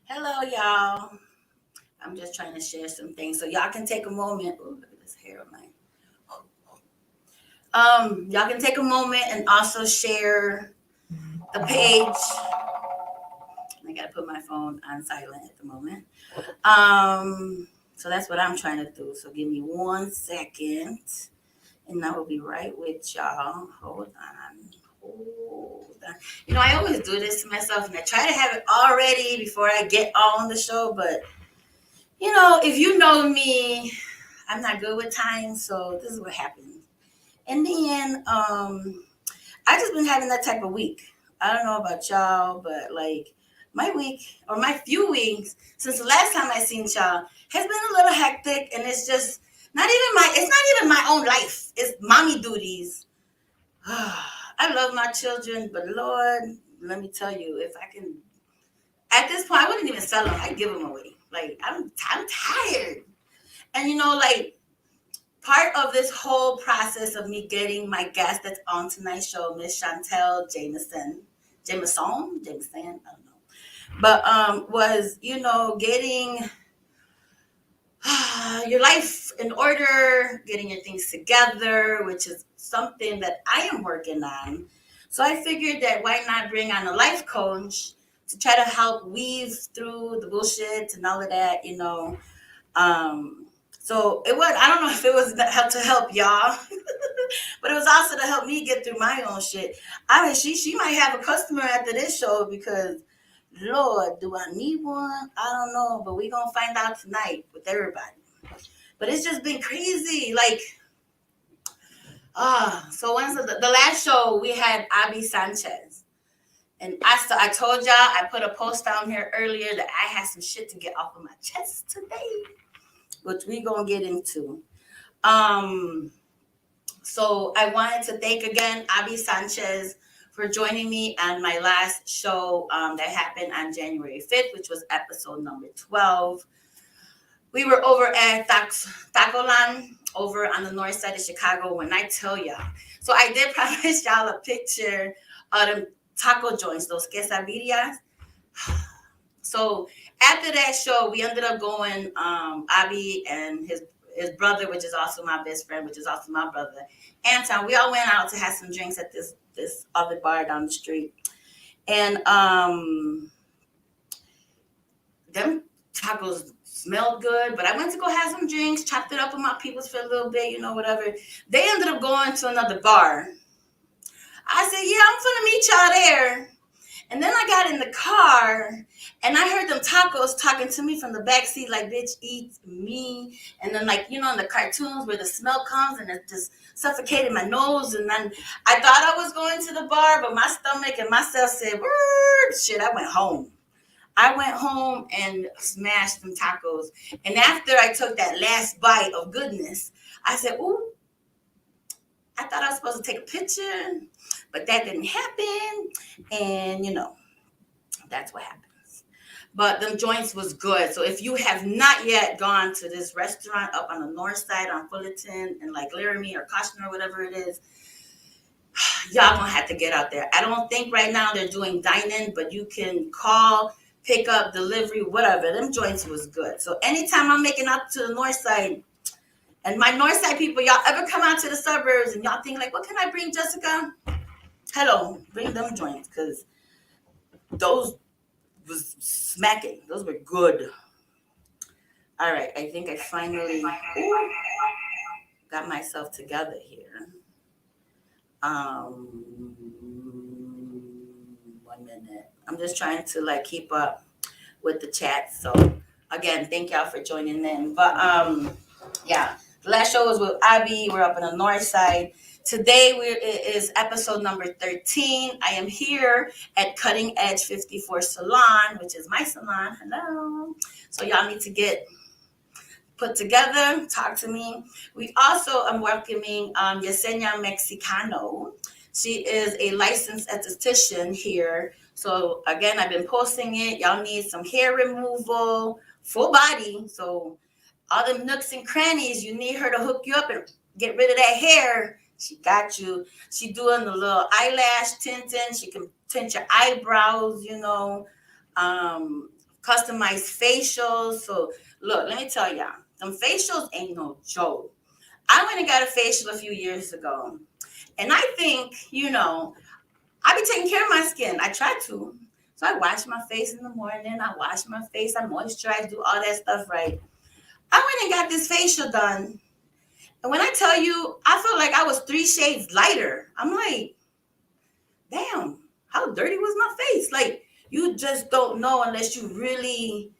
Hello, y'all. I'm just trying to share some things so y'all can take a moment. Ooh, look at this hair of mine. Y'all can take a moment and also share the page. I gotta put my phone on silent at the moment. So that's what I'm trying to do. So give me 1 second, and I will be right with y'all. Hold on. Hold on. I always do this to myself, and I try to have it all ready before I get on the show, but if you know me, I'm not good with time, so this is what happened. And then I just been having that type of week. I don't know about y'all, but like my week or my few weeks since the last time I seen y'all has been a little hectic, and it's not even my own life. It's mommy duties. I love my children, but Lord, let me tell you, if I can, at this point, I wouldn't even sell them. I'd give them away. Like I'm tired. And like part of this whole process of me getting my guest that's on tonight's show, Miss Shantell Jamison, I don't know, but was getting your life in order, getting your things together, which is something that I am working on. So I figured that why not bring on a life coach to try to help weave through the bullshit and all of that. um, so it was, I don't know if it was to help y'all, but it was also to help me get through my own shit. I mean, she might have a customer after this show because, Lord, do I need one? I don't know, but we gonna find out tonight with everybody. But it's just been crazy. Like, so when's the last show we had Abby Sanchez. And I told y'all, I put a post down here earlier that I had some shit to get off of my chest today, which we gonna get into. Um, so I wanted to thank again Abby Sanchez for joining me on my last show that happened on January 5th, which was episode number 12. We were over at Tacoland over on the north side of Chicago. When I tell y'all, so I did promise y'all a picture of them taco joints, those quesadillas. So after that show, we ended up going, Abby and his brother, which is also my best friend, which is also my brother, Anton. We all went out to have some drinks at this other bar down the street, and them tacos smelled good. But I went to go have some drinks, chopped it up with my peoples for a little bit, whatever. They ended up going to another bar. I said, "Yeah, I'm gonna meet y'all there." And then I got in the car and I heard them tacos talking to me from the back seat, like, "Bitch, eat me." And then, like, in the cartoons where the smell comes and it just suffocated my nose. And then I thought I was going to the bar, but my stomach and myself said, "Word, shit," I went home. I went home and smashed some tacos. And after I took that last bite of goodness, I said, "Ooh, I thought I was supposed to take a picture, but that didn't happen." And, that's what happens. But them joints was good. So if you have not yet gone to this restaurant up on the north side on Fullerton and like Laramie or Caution or whatever it is, y'all gonna have to get out there. I don't think right now they're doing dine-in, but you can call, pick up, delivery, whatever. Them joints was good. So anytime I'm making up to the north side, and my north side people, y'all ever come out to the suburbs and y'all think like, "What can I bring, Jessica?" Hello, bring them joints, because those was smacking. Those were good. All right, I think I finally got myself together here. 1 minute. I'm just trying to like keep up with the chat. So again, thank y'all for joining in. But yeah, the last show was with Abby. We're up on the north side. Today it is episode number 13. I am here at Cutting Edge 54 Salon, which is my salon. Hello. So y'all need to get put together, talk to me. We also am welcoming Yesenia Mexicano. She is a licensed esthetician here. So again, I've been posting it. Y'all need some hair removal, full body. So all the nooks and crannies, you need her to hook you up and get rid of that hair. She got you. She doing the little eyelash tinting. She can tint your eyebrows, customized facials. So look, let me tell y'all, them facials ain't no joke. I went and got a facial a few years ago. And I think, I be taking care of my skin. I try to. So I wash my face in the morning. I wash my face. I moisturize, do all that stuff right. I went and got this facial done. And when I tell you, I felt like I was 3 shades lighter. I'm like, damn, how dirty was my face? Like, you just don't know unless you really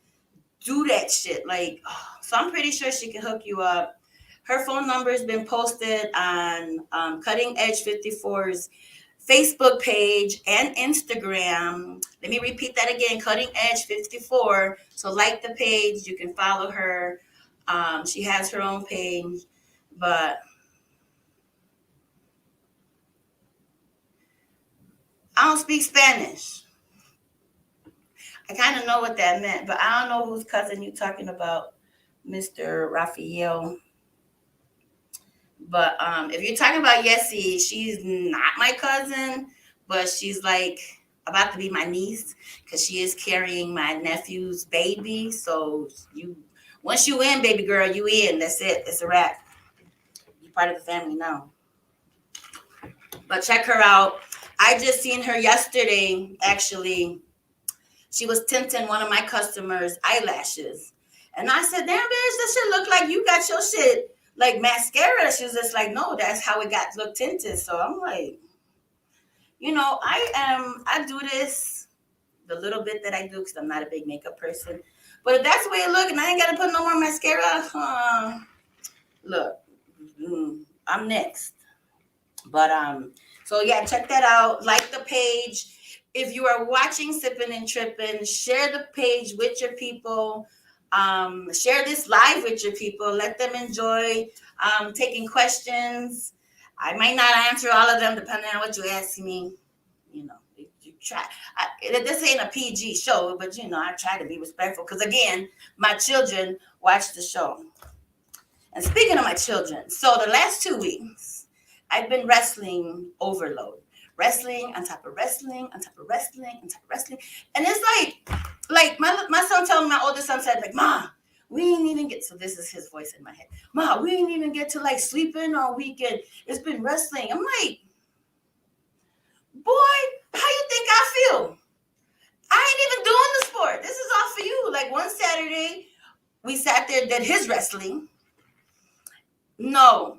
do that shit. Like, so I'm pretty sure she can hook you up. Her phone number has been posted on Cutting Edge 54's Facebook page and Instagram. Let me repeat that again, Cutting Edge 54. So like the page, you can follow her. She has her own page, but I don't speak Spanish. I kind of know what that meant, but I don't know whose cousin you talking about, Mr. Raphael. But if you're talking about Yessie, she's not my cousin, but she's like about to be my niece because she is carrying my nephew's baby. So once you in, baby girl, you in. That's it. It's a wrap. You're part of the family now. But check her out. I just seen her yesterday, actually. She was tinting one of my customers' eyelashes. And I said, damn, bitch, that shit look like you got your shit like mascara. She was just like, no, that's how it got look tinted. So I'm like, I do this the little bit that I do because I'm not a big makeup person. But if that's the way it look and I ain't got to put no more mascara, look, I'm next. But so yeah, check that out. Like the page. If you are watching Sippin N Trippin, share the page with your people. Share this live with your people. Let them enjoy taking questions. I might not answer all of them depending on what you ask me. You try. This ain't a PG show, but I try to be respectful because again, my children watch the show. And speaking of my children, so the last 2 weeks, I've been wrestling overload. Wrestling on top of wrestling, on top of wrestling, on top of wrestling. And it's like my son told me, my oldest son said, like, Ma, we ain't even get, so this is his voice in my head. Ma, we ain't even get to like sleep in all weekend. It's been wrestling. I'm like, boy, how you think I feel? I ain't even doing the sport. This is all for you. Like one Saturday, we sat there, did his wrestling. No.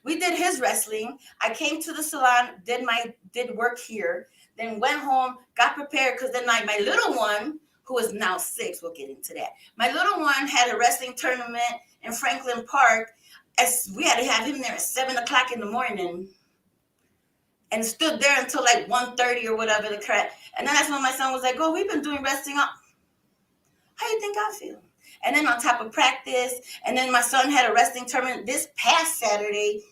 We did his wrestling. I came to the salon, did work here, then went home, got prepared because then my little one, who is now 6, we'll get into that. My little one had a wrestling tournament in Franklin Park. As we had to have him there at 7:00 in the morning, and stood there until like 1:30 or whatever the crap. And then that's when my son was like, "Oh, we've been doing wrestling. How you think I feel?" And then on top of practice, and then my son had a wrestling tournament this past Saturday.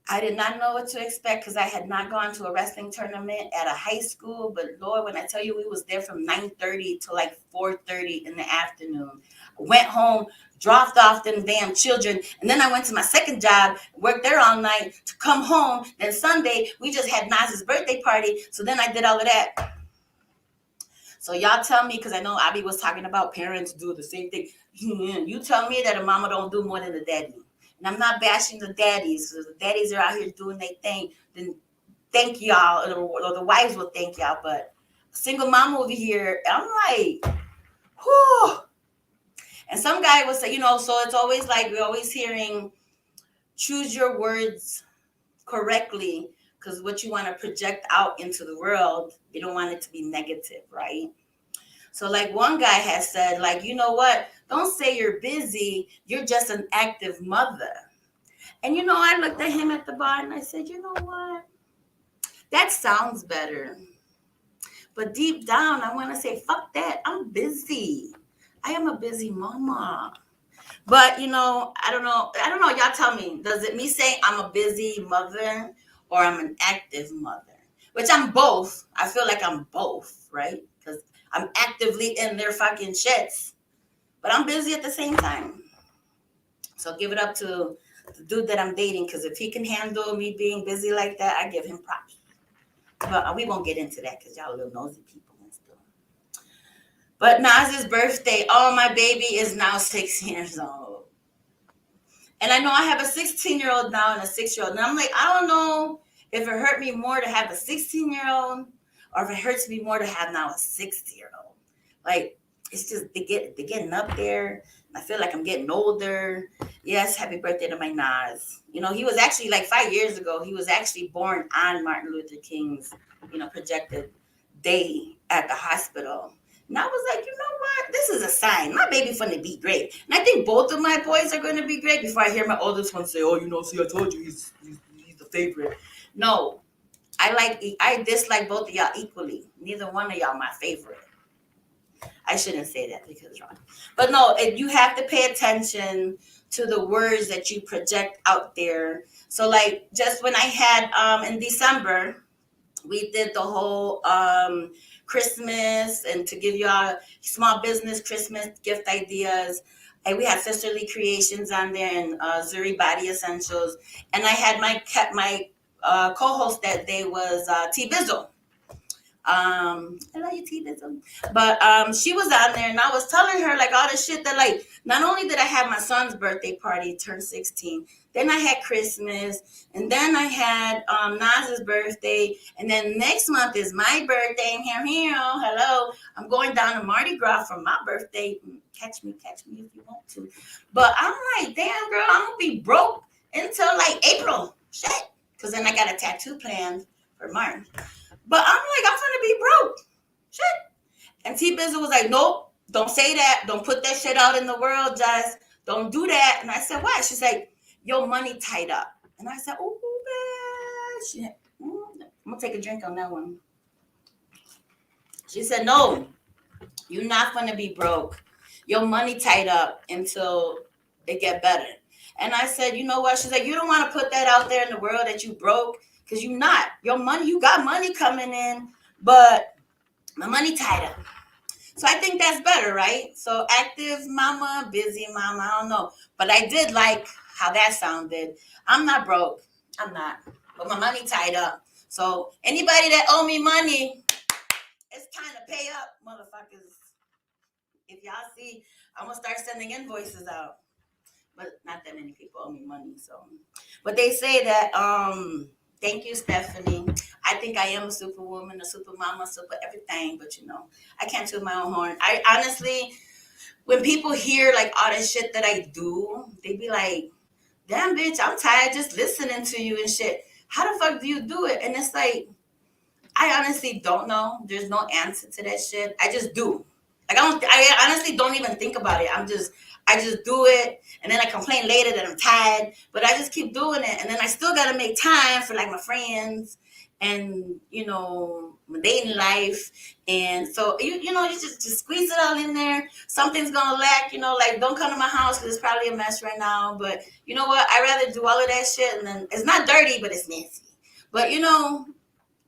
I did not know what to expect because I had not gone to a wrestling tournament at a high school. But Lord, when I tell you we was there from 9:30 to like 4:30 in the afternoon. Went home, dropped off them damn children, and then I went to my second job, worked there all night to come home. Then Sunday, we just had Naz's birthday party. So then I did all of that. So y'all tell me, because I know Abby was talking about parents do the same thing. You tell me that a mama don't do more than a daddy. And I'm not bashing the daddies, because the daddies are out here doing their thing. Then thank y'all, or the wives will thank y'all. But a single mom over here, I'm like, whew. And some guy will say, so it's always like we're always hearing, choose your words correctly, because what you want to project out into the world, you don't want it to be negative, right? So like one guy has said, like, you know what? Don't say you're busy. You're just an active mother. And I looked at him at the bar and I said, you know what? That sounds better. But deep down, I want to say, fuck that. I'm busy. I am a busy mama. But, I don't know. Y'all tell me, does it me saying I'm a busy mother or I'm an active mother? Which I'm both. I feel like I'm both, right? Because I'm actively in their fucking shits. But I'm busy at the same time. So give it up to the dude that I'm dating, because if he can handle me being busy like that, I give him props. But we won't get into that because y'all little nosy people. still. But Naz's birthday, oh, my baby is now 6 years old. And I know I have a 16-year-old now and a 6-year-old. And I'm like, I don't know if it hurt me more to have a 16-year-old or if it hurts me more to have now a 60-year-old. Like, it's just, they're getting up there. I feel like I'm getting older. Yes, happy birthday to my Nas. You know, he was actually like 5 years ago, he was actually born on Martin Luther King's, projected day at the hospital. And I was like, you know what? This is a sign. My baby's going to be great. And I think both of my boys are going to be great before I hear my oldest one say, oh, see, I told you he's the favorite. No, I dislike both of y'all equally. Neither one of y'all my favorite. I shouldn't say that because it's wrong. But no, you have to pay attention to the words that you project out there. So like just when I had in December, we did the whole Christmas and to give y'all small business Christmas gift ideas. And we had Sisterly Creations on there and Zuri Body Essentials. And I had my co-host that day was T Bizzle. I love you, T Bizzle. But she was on there and I was telling her like all the shit that like not only did I have my son's birthday party, turned 16, then I had Christmas, and then I had Nas's birthday, and then next month is my birthday. And here, hello, I'm going down to Mardi Gras for my birthday. Catch me if you want to. But I'm like, damn girl, I'm gonna be broke until like April. Shit, because then I got a tattoo planned for March. But I'm like, I'm gonna be broke. Shit. And T Bizzle was like, nope, don't say that. Don't put that shit out in the world, just don't do that. And I said, why? She's like, your money tied up. And I said, oh, bad shit. I'm gonna take a drink on that one. She said, no, you're not gonna be broke. Your money tied up until it get better. And I said, you know what? She's like, you don't want to put that out there in the world that you broke, because you not. Your money, you got money coming in, but my money tied up. So I think that's better, right? So active mama, busy mama, I don't know. But I did like how that sounded. I'm not broke. I'm not. But my money tied up. So anybody that owe me money, it's time to pay up, motherfuckers. If y'all see, I'm going to start sending invoices out. But not that many people owe me money. So, but they say that, thank you, Stephanie. I think I am a superwoman, a super mama, super everything. But, I can't toot my own horn. I honestly, when people hear like all the shit that I do, they be like, damn, bitch, I'm tired just listening to you and shit. How the fuck do you do it? And it's like, I honestly don't know. There's no answer to that shit. I just do. Like I honestly don't even think about it. I just do it, and then I complain later that I'm tired, but I just keep doing it, and then I still gotta make time for like my friends and my dating life, and so you just squeeze it all in there. Something's gonna lack, like don't come to my house because it's probably a mess right now. But you know what? I rather do all of that shit, and then it's not dirty, but it's nasty. But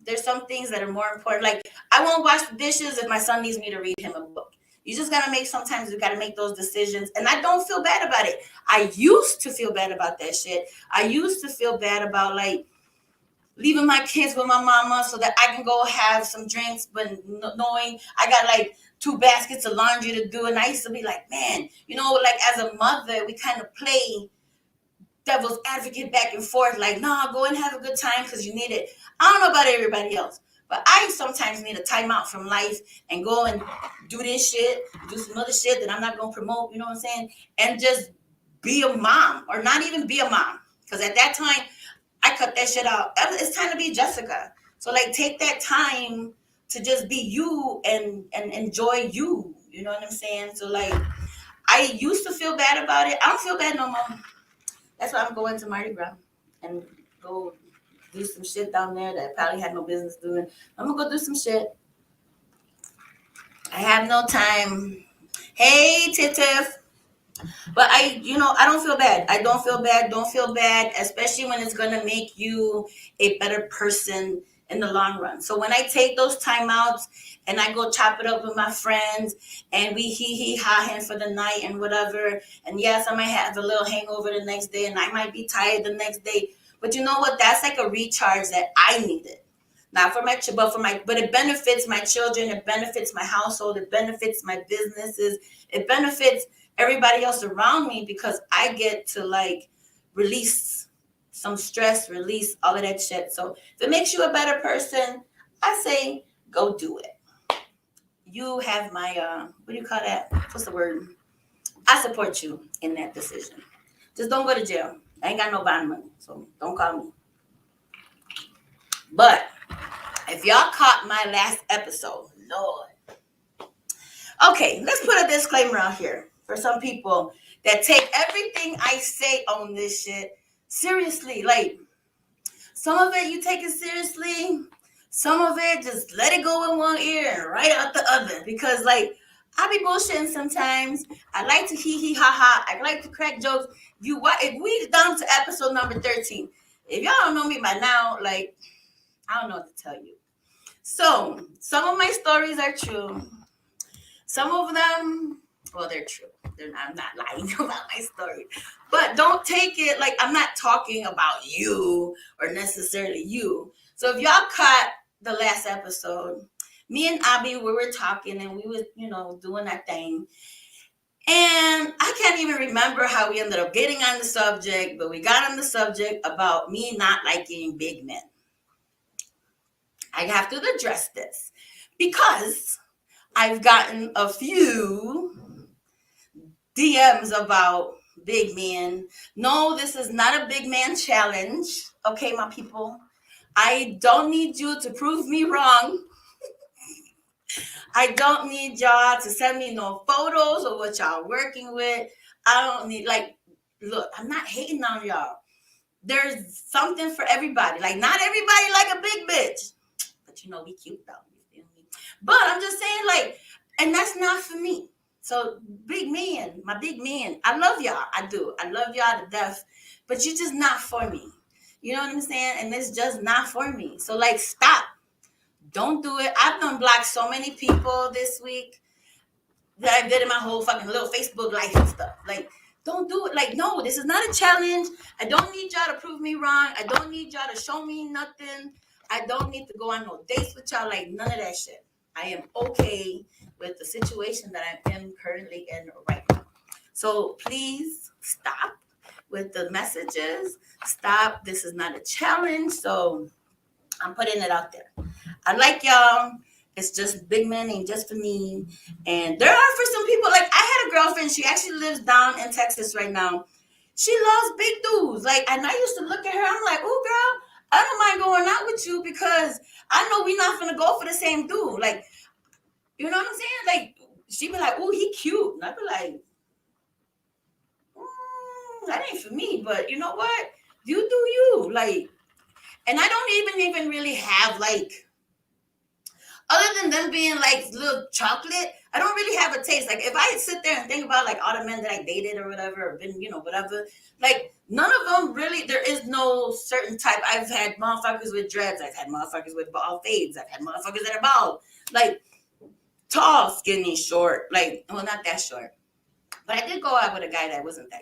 there's some things that are more important. Like I won't wash the dishes if my son needs me to read him a book. You just sometimes you gotta make those decisions. And I don't feel bad about it. I used to feel bad about that shit. I used to feel bad about like leaving my kids with my mama so that I can go have some drinks, but knowing I got like 2 baskets of laundry to do. And I used to be like, man, like as a mother, we kind of play devil's advocate back and forth, like, nah, go and have a good time because you need it. I don't know about everybody else, but I sometimes need a timeout from life and go and do this shit, do some other shit that I'm not going to promote, you know what I'm saying? And just be a mom, or not even be a mom. Because at that time, I cut that shit out. It's time to be Jessica. So, like, take that time to just be you and enjoy you. You know what I'm saying? So, like, I used to feel bad about it. I don't feel bad no more. That's why I'm going to Mardi Gras and go do some shit down there that I probably had no business doing. I'm going to go do some shit. I have no time. Hey, Tiff. But I don't feel bad. I don't feel bad. Don't feel bad, especially when it's going to make you a better person in the long run. So when I take those timeouts and I go chop it up with my friends and we hee-hee-ha-hen for the night and whatever, and yes, I might have a little hangover the next day and I might be tired the next day. But you know what? That's like a recharge that I needed. Not for my but it benefits my children, it benefits my household, it benefits my businesses, it benefits everybody else around me, because I get to like release some stress, release all of that shit. So if it makes you a better person, I say go do it. You have my what do you call that? What's the word? I support you in that decision. Just don't go to jail. I ain't got no bond money, so don't call me. But if y'all caught my last episode, Lord. Okay, let's put a disclaimer out here for some people that take everything I say on this shit seriously. Like, some of it you take it seriously, some of it just let it go in one ear and right out the other. Because, like, I be bullshitting sometimes. I like to hee ha ha. I like to crack jokes. If we down to episode number 13, if y'all don't know me by now, like, I don't know what to tell you. So, some of my stories are true. Some of them, well, they're true. I'm not lying about my story. But don't take it like I'm not talking about you or necessarily you. So if y'all caught the last episode, me and Abby, we were talking and we was, doing that thing. And I can't even remember how we ended up getting on the subject, but we got on the subject about me not liking big men. I have to address this because I've gotten a few DMs about big men. No, this is not a big man challenge. Okay, my people. I don't need you to prove me wrong. I don't need y'all to send me no photos of what y'all working with. I don't need, look, I'm not hating on y'all. There's something for everybody. Like, not everybody like a big bitch. But we cute though. You feel me? But I'm just saying, and that's not for me. So big men, my big men, I love y'all. I do. I love y'all to death. But you're just not for me. You know what I'm saying? And it's just not for me. So stop. Don't do it. I've done blocked so many people this week that I did in my whole fucking little Facebook life and stuff. Don't do it. No, this is not a challenge. I don't need y'all to prove me wrong. I don't need y'all to show me nothing. I don't need to go on no dates with y'all. None of that shit. I am okay with the situation that I am currently in right now. So please stop with the messages. Stop. This is not a challenge. So I'm putting it out there. I like y'all. It's just big men ain't just for me. And there are for some people, I had a girlfriend. She actually lives down in Texas right now. She loves big dudes. And I used to look at her. I'm like, oh, girl, I don't mind going out with you because I know we're not going to go for the same dude. You know what I'm saying? She'd be like, oh, he cute. And I'd be like, that ain't for me. But you know what? You do you. And I don't even really have, other than them being little chocolate, I don't really have a taste. If I sit there and think about all the men that I dated or whatever, or been, whatever, none of them really, there is no certain type. I've had motherfuckers with dreads. I've had motherfuckers with bald fades. I've had motherfuckers that are bald. Tall, skinny, short. Well, not that short. But I did go out with a guy that wasn't that,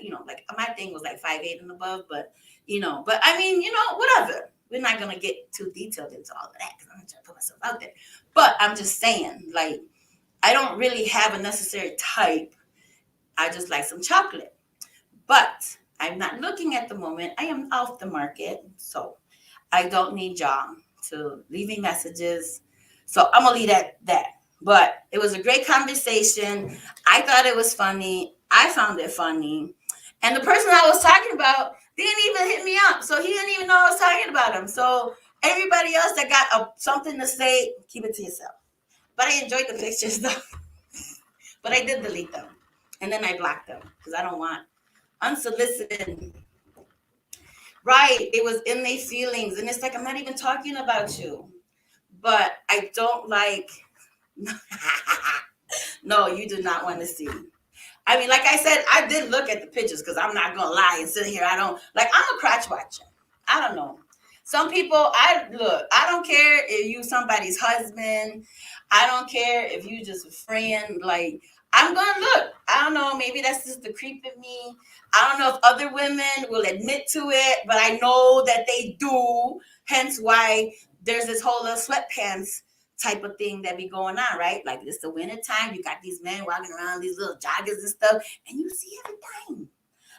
my thing was 5'8" and above, but I mean, whatever. We're not going to get too detailed into all of that because I'm not trying to put myself out there. But I'm just saying, I don't really have a necessary type. I just like some chocolate. But I'm not looking at the moment. I am off the market. So I don't need y'all to leave me messages. So I'm going to leave that. But it was a great conversation. I thought it was funny. I found it funny. And the person I was talking about didn't even hit me up. So he didn't even know I was talking about him. So everybody else that got something to say, keep it to yourself. But I enjoyed the pictures though. But I did delete them. And then I blocked them because I don't want unsolicited. Right. It was in their feelings. And it's I'm not even talking about you. But I don't no, you do not want to see. I mean, like I said, I did look at the pictures because I'm not going to lie and sit here. I'm a crotch watcher. I don't know. Some people, I don't care if you somebody's husband. I don't care if you just a friend. I'm going to look. I don't know. Maybe that's just the creep in me. I don't know if other women will admit to it, but I know that they do. Hence why there's this whole little sweatpants type of thing that be going on, right? Like it's the winter time. You got these men walking around these little joggers and stuff, and you see everything.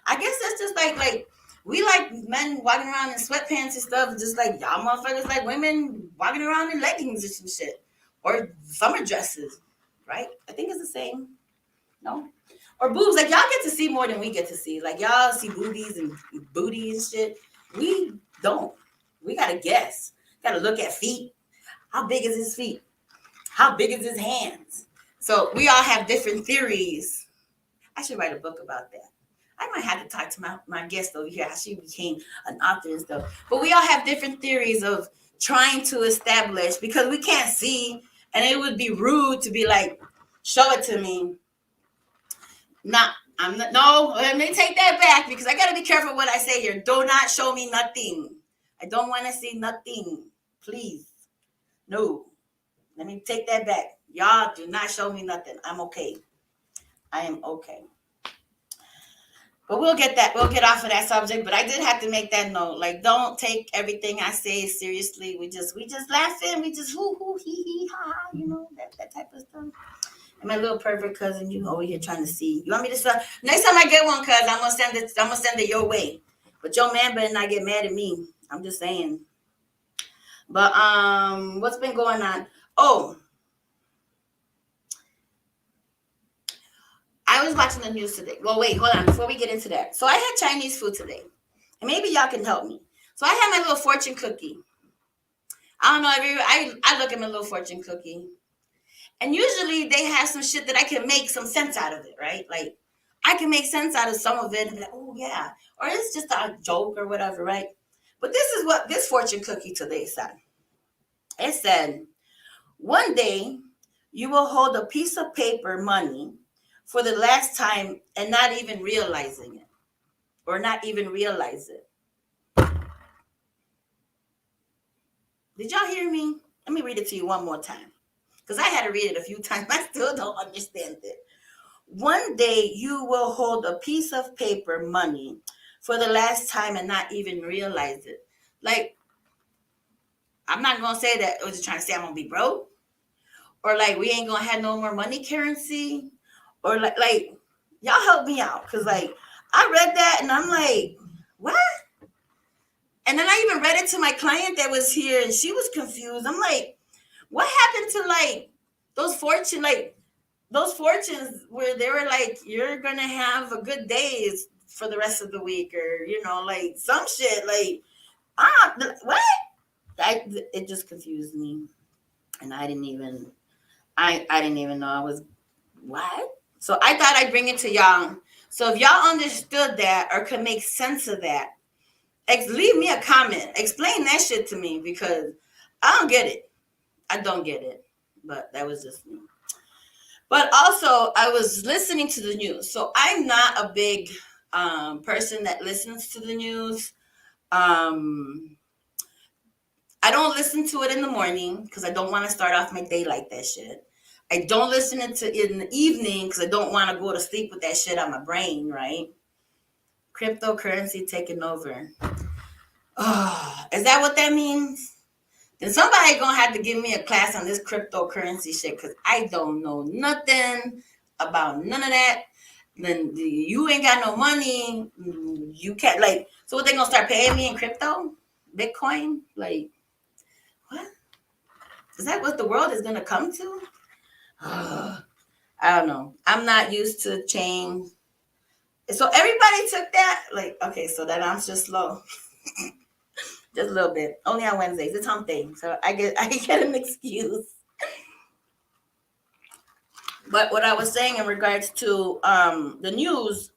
I guess that's just like we like men walking around in sweatpants and stuff, just like y'all motherfuckers like women walking around in leggings and some shit. Or summer dresses, right? I think it's the same. No? Or boobs. Like y'all get to see more than we get to see. Like y'all see boobies and booties and shit. We don't. We gotta guess. Gotta look at feet. How big is his feet? How big is his hands? So we all have different theories. I should write a book about that. I might have to talk to my guest over here, how she became an author and stuff. But we all have different theories of trying to establish, because we can't see, and it would be rude to be like, show it to me. Not, I'm not, no, let me take that back, because I got to be careful what I say here. Do not show me nothing. I don't want to see nothing. Please. No. Let me take that back. Y'all do not show me nothing. I'm okay. I am okay. But we'll get off of that subject. But I did have to make that note. Like, don't take everything I say seriously. We just laughing. We just hoo hoo hee hee ha ha. That type of stuff. And my little pervert cousin, you over here trying to see. You want me to sell? Next time I get one, cuz I'm gonna send it your way. But your man better not get mad at me. I'm just saying. But what's been going on? Oh, I was watching the news today. Well, wait, hold on. Before we get into that. So I had Chinese food today. And maybe y'all can help me. So I had my little fortune cookie. I don't know. I look at my little fortune cookie. And usually they have some shit that I can make some sense out of it, right? Like I can make sense out of some of it and be like, oh yeah. Or it's just a joke or whatever, right? But this is what this fortune cookie today said. It said, one day you will hold a piece of paper money for the last time and not even realizing it. Or not even realize it. Did y'all hear me? Let me read it to you one more time. Because I had to read it a few times. I still don't understand it. One day you will hold a piece of paper money for the last time and not even realize it. Like, I'm not going to say that. I was just trying to say I'm going to be broke. Or like, we ain't going to have no more money currency. Or like y'all help me out. Because like, I read that and I'm like, what? And then I even read it to my client that was here and she was confused. I'm like, what happened to like those fortunes where they were like, you're gonna have a good days for the rest of the week, or like some shit like what? It just confused me, and I didn't even know I was what. So I thought I'd bring it to y'all. So if y'all understood that or could make sense of that, leave me a comment. Explain that shit to me, because I don't get it. I don't get it. But that was just me. But also, I was listening to the news. So I'm not a big person that listens to the news. I don't listen to it in the morning because I don't want to start off my day like that shit. I don't listen to it in the evening because I don't want to go to sleep with that shit on my brain, right? Cryptocurrency taking over. Oh, is that what that means? Then somebody gonna have to give me a class on this cryptocurrency shit, because I don't know nothing about none of that. Then you ain't got no money. You can't like. So what, they gonna start paying me in crypto, Bitcoin? Like what? Is that what the world is gonna come to? I don't know. I'm not used to change. So everybody took that. Like, okay, so that I'm just slow. Just a little bit. Only on Wednesdays. It's hump day. So I get an excuse. But what I was saying in regards to the news,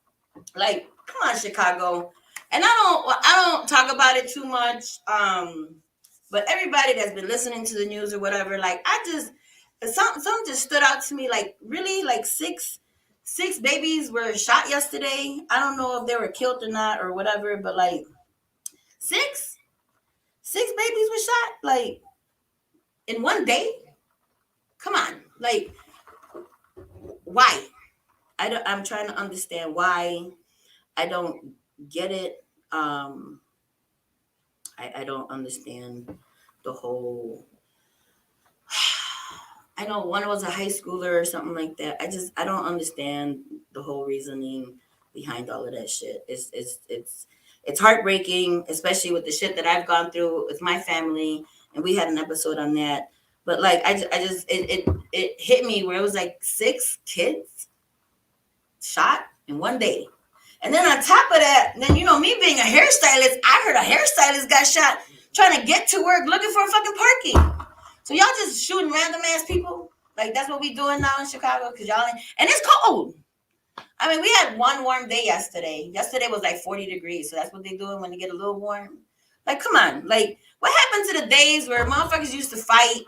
like, come on, Chicago. And I don't talk about it too much. But everybody that's been listening to the news or whatever, like some just stood out to me, like really, like six babies were shot yesterday. I don't know if they were killed or not or whatever, but like six babies were shot like in one day. Come on, like why? I'm trying to understand why. I don't get it. I don't understand the whole. I know one was a high schooler or something like that. I don't understand the whole reasoning behind all of that shit. It's heartbreaking, especially with the shit that I've gone through with my family, and we had an episode on that. But like I just it hit me where it was like 6 kids shot in one day. And then on top of that, then you know me being a hairstylist, I heard a hairstylist got shot trying to get to work looking for a fucking parking. So y'all just shooting random ass people? Like that's what we doing now in Chicago? Cause y'all and it's cold. I mean, we had one warm day yesterday. Yesterday was like 40 degrees. So that's what they doing when they get a little warm. Like, come on. Like, what happened to the days where motherfuckers used to fight,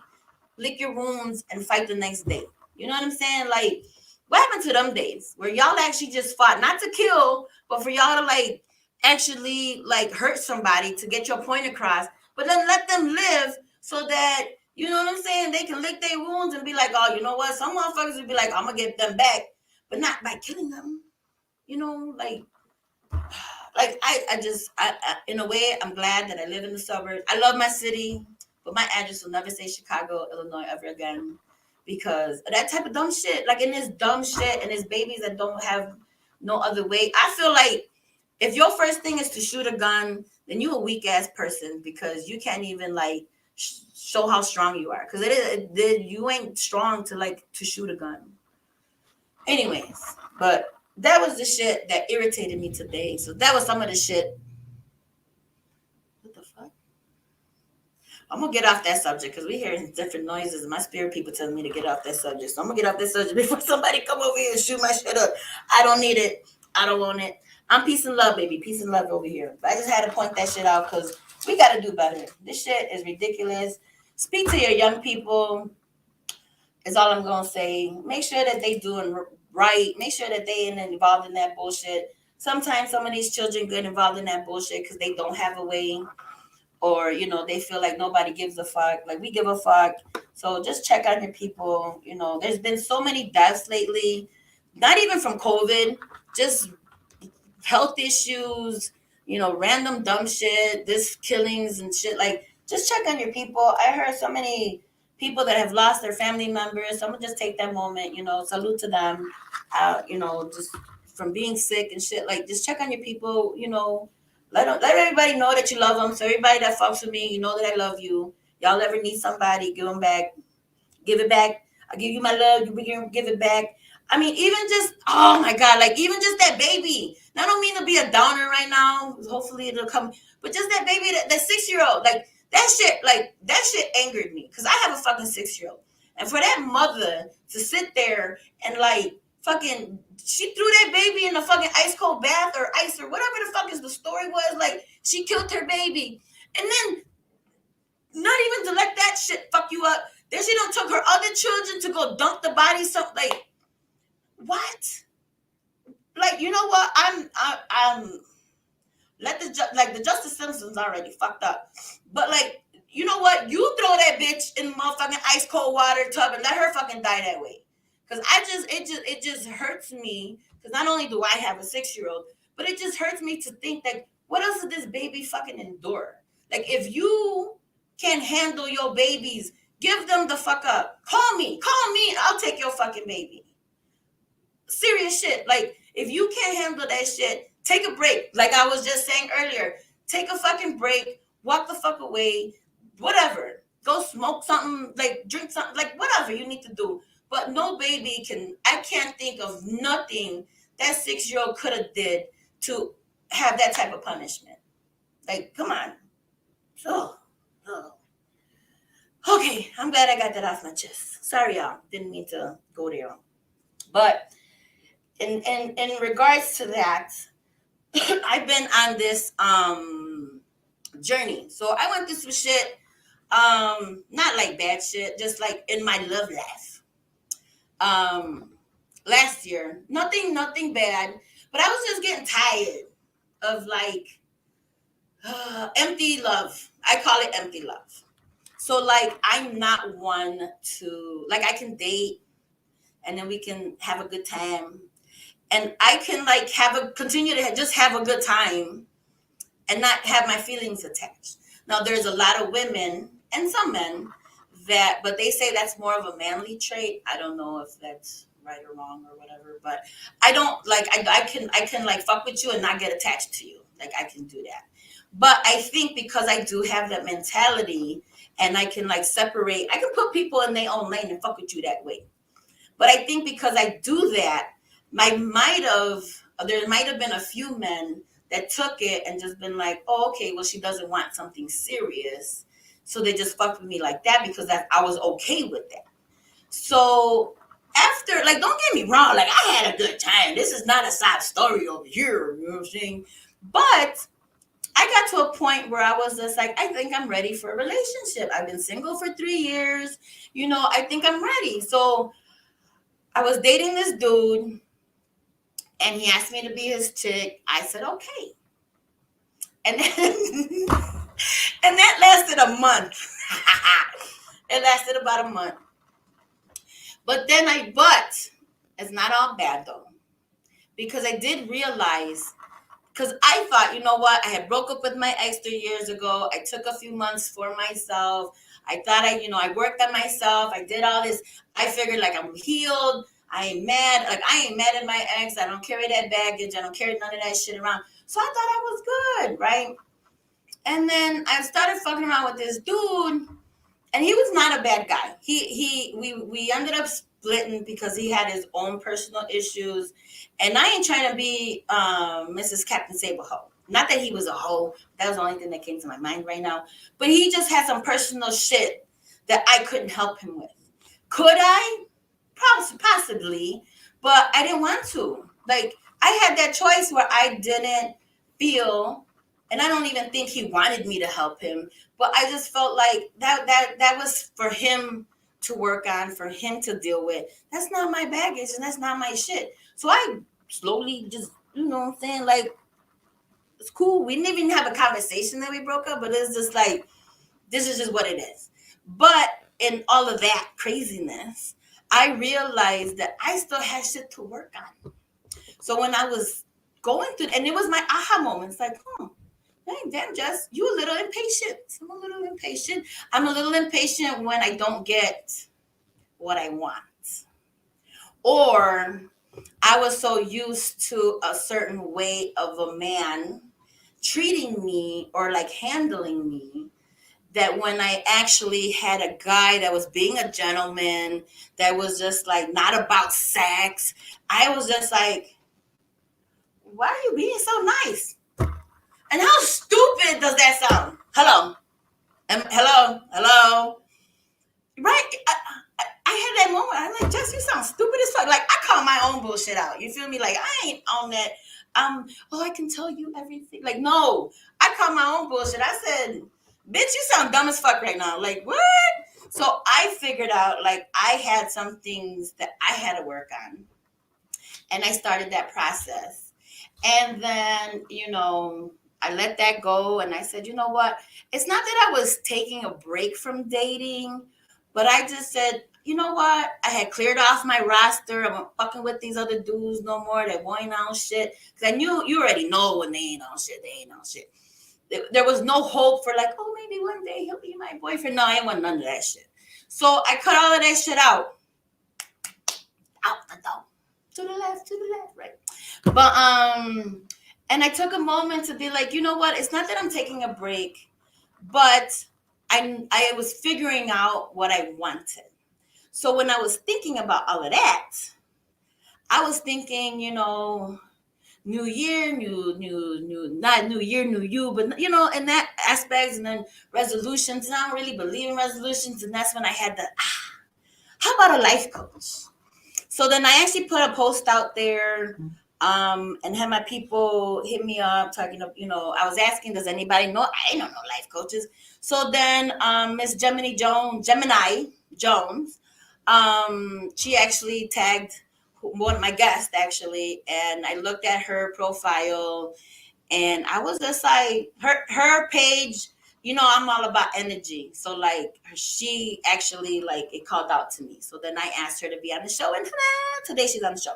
lick your wounds, and fight the next day? You know what I'm saying? Like, what happened to them days where y'all actually just fought, not to kill, but for y'all to like actually like hurt somebody to get your point across, but then let them live so that you know what I'm saying? They can lick their wounds and be like, oh, you know what? Some motherfuckers would be like, I'm gonna get them back, but not by killing them. You know, like I in a way, I'm glad that I live in the suburbs. I love my city, but my address will never say Chicago, Illinois ever again because of that type of dumb shit. Like in this dumb shit and there's babies that don't have no other way. I feel like if your first thing is to shoot a gun, then you a weak ass person because you can't even like show how strong you are because you ain't strong to like to shoot a gun. Anyways, but that was the shit that irritated me today. So that was some of the shit. What the fuck? I'm gonna get off that subject because we hearing different noises and my spirit people telling me to get off that subject. So I'm gonna get off that subject before somebody come over here and shoot my shit up. I don't need it. I don't want it. I'm peace and love, baby. Peace and love over here. But I just had to point that shit out because we gotta do better. This shit is ridiculous. Speak to your young people. Is all I'm gonna say. Make sure that they doing right. Make sure that they ain't involved in that bullshit. Sometimes some of these children get involved in that bullshit because they don't have a way, or you know they feel like nobody gives a fuck. Like we give a fuck. So just check on your people. You know, there's been so many deaths lately, not even from COVID, just health issues. You know, random dumb shit, this killings and shit. Like just check on your people. I heard so many people that have lost their family members. So I'm gonna just take that moment, you know, salute to them, you know, just from being sick and shit. Like, just check on your people, you know, let everybody know that you love them. So everybody that fucks with me, you know that I love you. Y'all ever need somebody, give them back, give it back. I give you my love, you give it back. I mean, even just, oh my God, like even just that baby. And I don't mean to be a downer right now. Hopefully it'll come, but just that baby, that 6-year-old, like that shit angered me because I have a fucking 6-year-old. And for that mother to sit there and like fucking, she threw that baby in the fucking ice cold bath or ice or whatever the fuck is the story was. Like she killed her baby. And then not even to let that shit fuck you up. Then she done took her other children to go dump the bodies. So like, what? Like, you know what? I'm let the Justice Simpsons already fucked up. But like, you know what? You throw that bitch in motherfucking ice cold water tub and let her fucking die that way. Cause it just hurts me. Cause not only do I have a 6-year-old, but it just hurts me to think that what else did this baby fucking endure? Like if you can't handle your babies, give them the fuck up. Call me, and I'll take your fucking baby. Serious shit. Like if you can't handle that shit, take a break. Like I was just saying earlier, take a fucking break, walk the fuck away, whatever. Go smoke something, like drink something, like whatever you need to do. But no baby I can't think of nothing that 6-year-old could have did to have that type of punishment. Like, come on. Oh. Okay, I'm glad I got that off my chest. Sorry, y'all. Didn't mean to go there. But in regards to that, I've been on this journey. So I went through some shit, not like bad shit, just like in my love life. Last year, nothing bad, but I was just getting tired of like empty love. I call it empty love. So like I'm not one to like I can date and then we can have a good time. And I can like continue to just have a good time and not have my feelings attached. Now there's a lot of women, and some men that, but they say that's more of a manly trait. I don't know if that's right or wrong or whatever, but I don't like, I can like fuck with you and not get attached to you. Like I can do that. But I think because I do have that mentality and I can like separate, I can put people in their own lane and fuck with you that way. But I think because I do that, there might have been a few men that took it and just been like, oh, okay, well, she doesn't want something serious. So they just fucked with me like that because I was okay with that. So after, like, don't get me wrong, like, I had a good time. This is not a sad story over here, you know what I'm saying? But I got to a point where I was just like, I think I'm ready for a relationship. I've been single for 3 years. I think I'm ready. So I was dating this dude and he asked me to be his chick. I said, okay. And then, and that lasted a month. It lasted about a month. But it's not all bad though. Because I did realize, because I thought, you know what? I had broke up with my ex 3 years ago. I took a few months for myself. I thought I worked on myself. I did all this. I figured like I'm healed. I ain't mad. Like I ain't mad at my ex. I don't carry that baggage. I don't carry none of that shit around. So I thought I was good, right? And then I started fucking around with this dude, and he was not a bad guy. We ended up splitting because he had his own personal issues, and I ain't trying to be Mrs. Captain Sable hoe. Not that he was a hoe. That was the only thing that came to my mind right now. But he just had some personal shit that I couldn't help him with. Could I? Possibly, but I didn't want to. Like I had that choice where I didn't feel, and I don't even think he wanted me to help him, but I just felt like that was for him to work on, for him to deal with. That's not my baggage and that's not my shit. So I slowly just, you know what I'm saying, like it's cool. We didn't even have a conversation that we broke up, but it's just like this is just what it is. But in all of that craziness, I realized that I still had shit to work on. So when I was going through, and it was my aha moments, like, hey, damn, Jess, you a little impatient. I'm a little impatient. I'm a little impatient when I don't get what I want. Or I was so used to a certain way of a man treating me or like handling me that when I actually had a guy that was being a gentleman, that was just like not about sex, I was just like, why are you being so nice? And how stupid does that sound? Hello. Hello. Right? I had that moment. I'm like, Jess, you sound stupid as fuck. Like, I call my own bullshit out. You feel me? Like, I ain't on that. I can tell you everything. Like, no. I call my own bullshit. I said, bitch, you sound dumb as fuck right now. Like, what? So I figured out, like, I had some things that I had to work on. And I started that process. And then, I let that go. And I said, you know what? It's not that I was taking a break from dating, but I just said, you know what? I had cleared off my roster. I wasn't fucking with these other dudes no more. They ain't on shit. Because I knew you already know when they ain't on shit. They ain't on shit. There was no hope for like, oh, maybe one day he'll be my boyfriend. No, I ain't want none of that shit. So I cut all of that shit out. Out the door. To the left, right. But and I took a moment to be like, you know what? It's not that I'm taking a break, but I was figuring out what I wanted. So when I was thinking about all of that, I was thinking, new year, not new year, new you, but in that aspect, and then resolutions. And I don't really believe in resolutions, and that's when I had how about a life coach? So then I actually put a post out there, and had my people hit me up talking of, I was asking, does anybody know? I don't know life coaches. So then Miss Gemini Jones, she actually tagged one of my guests actually, and I looked at her profile, and I was just like, her page, I'm all about energy. So like she actually like it called out to me. So then I asked her to be on the show, and today she's on the show.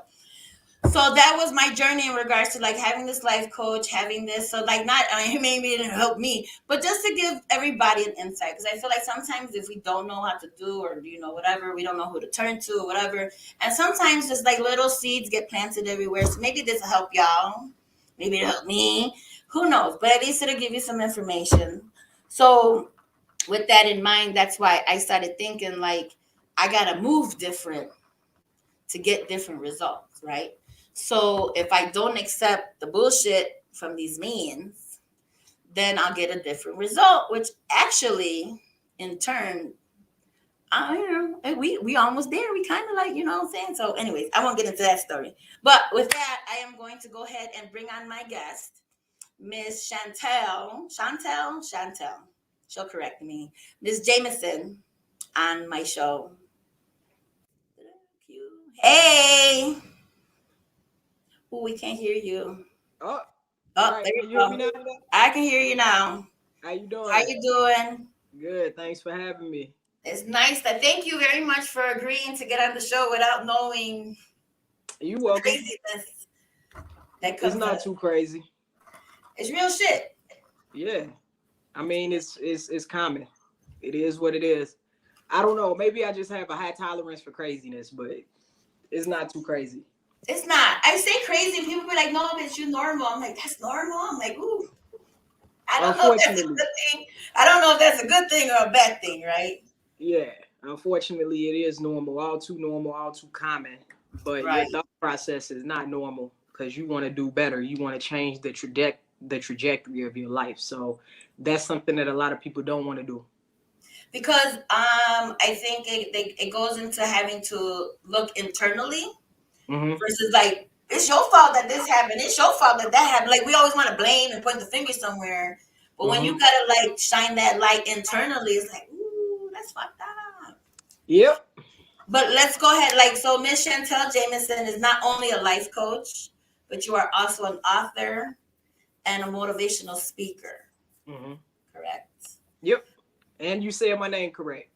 So that was my journey in regards to like having this life coach, having this. So like not, I mean, maybe it didn't help me, but just to give everybody an insight. Because I feel like sometimes if we don't know how to do or whatever, we don't know who to turn to or whatever. And sometimes just like little seeds get planted everywhere. So maybe this will help y'all. Maybe it'll help me. Who knows? But at least it'll give you some information. So with that in mind, that's why I started thinking like I gotta move different to get different results, right? So if I don't accept the bullshit from these means, then I'll get a different result, which actually, in turn, we almost there. We kind of like, what I'm saying? So, anyways, I won't get into that story. But with that, I am going to go ahead and bring on my guest, Miss Shantell. She'll correct me. Miss Jamison on my show. Hey. Oh, we can't hear you. Oh, all Oh, right. there you Can you hear me go. now? I can hear you now. How you How doing? you doing? Good. Thanks for having me. It's nice. Thank you very much for agreeing to get on the show without knowing You the welcome. craziness that It's comes up. not too crazy. It's real shit. Yeah. I mean, it's common. It is what it is. I don't know. Maybe I just have a high tolerance for craziness, but it's not too crazy. It's not. I say crazy, and people be like, "No, but you normal." I'm like, "That's normal." I'm like, "Ooh, I don't know if that's a Unfortunately, good thing. I don't know if that's a good thing or a bad thing, right?" yeah. Unfortunately, it is normal, all too common. But your Right. thought process is not normal because you want to do better. You want to change the trajectory of your life. So that's something that a lot of people don't want to do. Because I think it goes into having to look internally Hmm. versus like it's your fault that this happened. It's your fault that that happened. Like we always want to blame and point the finger somewhere, but when you Hmm. gotta like shine that light internally, it's like, ooh, that's fucked up. Yep. But let's go ahead. Like so, Miss Shantell Jamison is not only a life coach, but you are also an author and a motivational speaker. Hmm. Correct. Yep. And you said my name correct.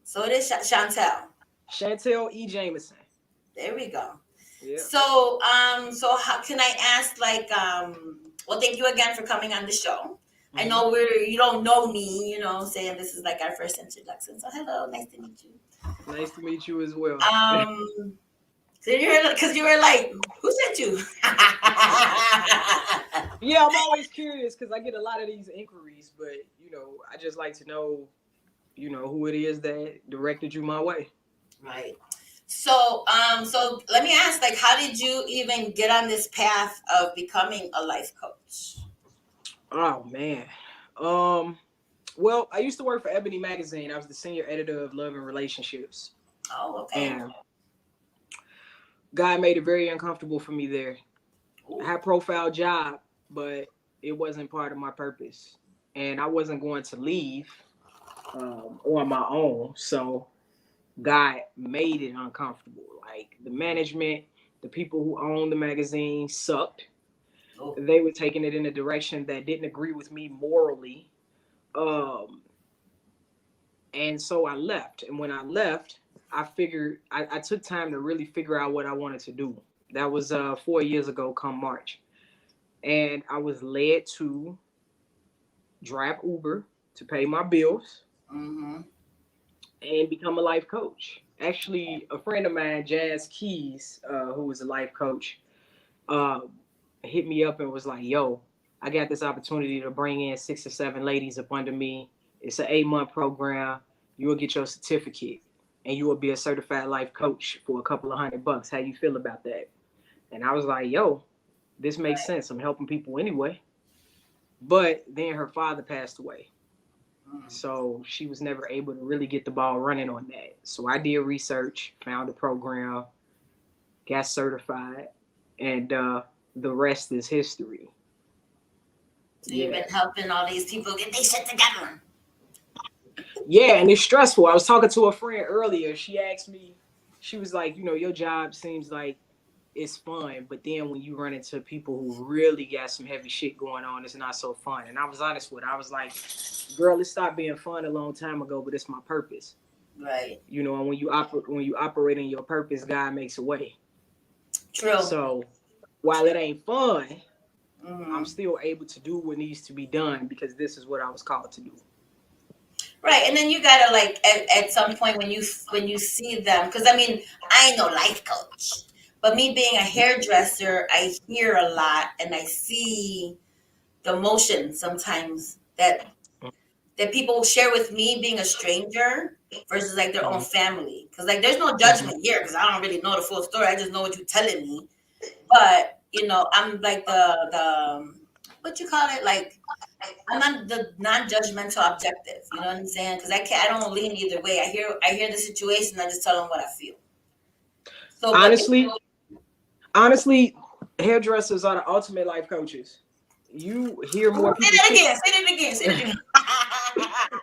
So it is Shantell. Shantell E. Jamison. There we go. Yeah. So how can I ask like well thank you again for coming on the show. I Hmm. know you don't know me, saying this is like our first introduction. So hello, nice to meet you. Nice to meet you as well. Um because you were like, who sent you? Yeah, I'm always curious because I get a lot of these inquiries, but I just like to know, who it is that directed you my way. Right. So let me ask, like, how did you even get on this path of becoming a life coach? Oh man. Um. Well, I used to work for Ebony Magazine. I was the senior editor of Love and Relationships, Oh, okay. and God made it very uncomfortable for me there. I Ooh, had a profile job, but it wasn't part of my purpose, and I wasn't going to leave on my own. So God made it uncomfortable. Like the management, the people who owned the magazine sucked. oh, They were taking it in a direction that didn't agree with me morally. Um, and so I left. And when I left, I figured I took time to really figure out what I wanted to do. That was 4 years ago, come March. And I was led to drive Uber to pay my bills mm-hmm. and become a life coach. Actually, a friend of mine, Jazz Keys, who was a life coach, uh, hit me up and was like, "Yo, I got this opportunity to bring in 6 or 7 ladies up under me. It's an 8 month program. You will get your certificate, and you will be a certified life coach for a couple of $100. How you feel about that?" And I was like, "Yo, this makes Right. sense. I'm helping people anyway." But then her father passed away. Mm. So she was never able to really get the ball running on that. So I did research, found a program, got certified, and the rest is history. So you've Yeah. been helping all these people get their shit together. Yeah, and it's stressful. I was talking to a friend earlier. She asked me, she was like, your job seems like it's fun, but then when you run into people who really got some heavy shit going on, it's not so fun. And I was honest with her. I was like, girl, it stopped being fun a long time ago, but it's my purpose. Right. And when you operate in your purpose, God makes a way. True. So while it ain't fun, I'm Mm-hmm. still able to do what needs to be done because this is what I was called to do. Right, and then you gotta like at some point when you see them, because I mean I ain't no life coach, but me being a hairdresser, I hear a lot and I see the emotion sometimes that people share with me being a stranger versus like their own Mhm. family. Because like there's no Mhm. judgment here because I don't really know the full story. I just know what you're telling me. But you know, I'm like the what you call it like I'm not the non-judgmental objective. You know what I'm saying? Because I don't lean either way. I hear the situation. I just tell them what I feel. So, but Honestly, honestly, hairdressers are the ultimate life coaches. You hear more say people that shit. again. Say that again. Say that again.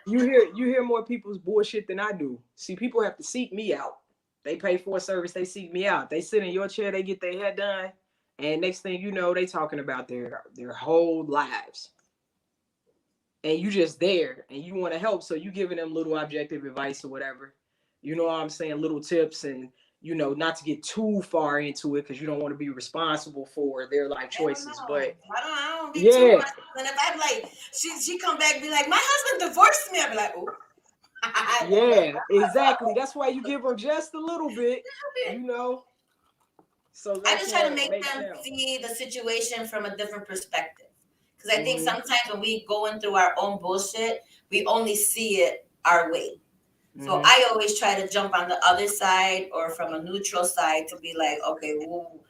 You hear more people's bullshit than I do. See, people have to seek me out. They pay for a service, they seek me out. They sit in your chair, they get their hair done, and next thing you know, they talking about their whole lives. And you just there and you want to help, so you giving them little objective advice or whatever. You know what I'm saying? Little tips and not to get too far into it because you don't want to be responsible for their life I don't choices. know. But I don't be too yeah, much. And if I'm like, she come back and be like, my husband divorced me. I be like, oh, yeah, exactly. That's why you give them just a little bit, you know, so I they just try to can make make them sound. see the situation from a different perspective. Because I think Mm-hmm. sometimes when we going through our own bullshit, we only see it our way. So Mm-hmm. I always try to jump on the other side or from a neutral side to be like, okay, well,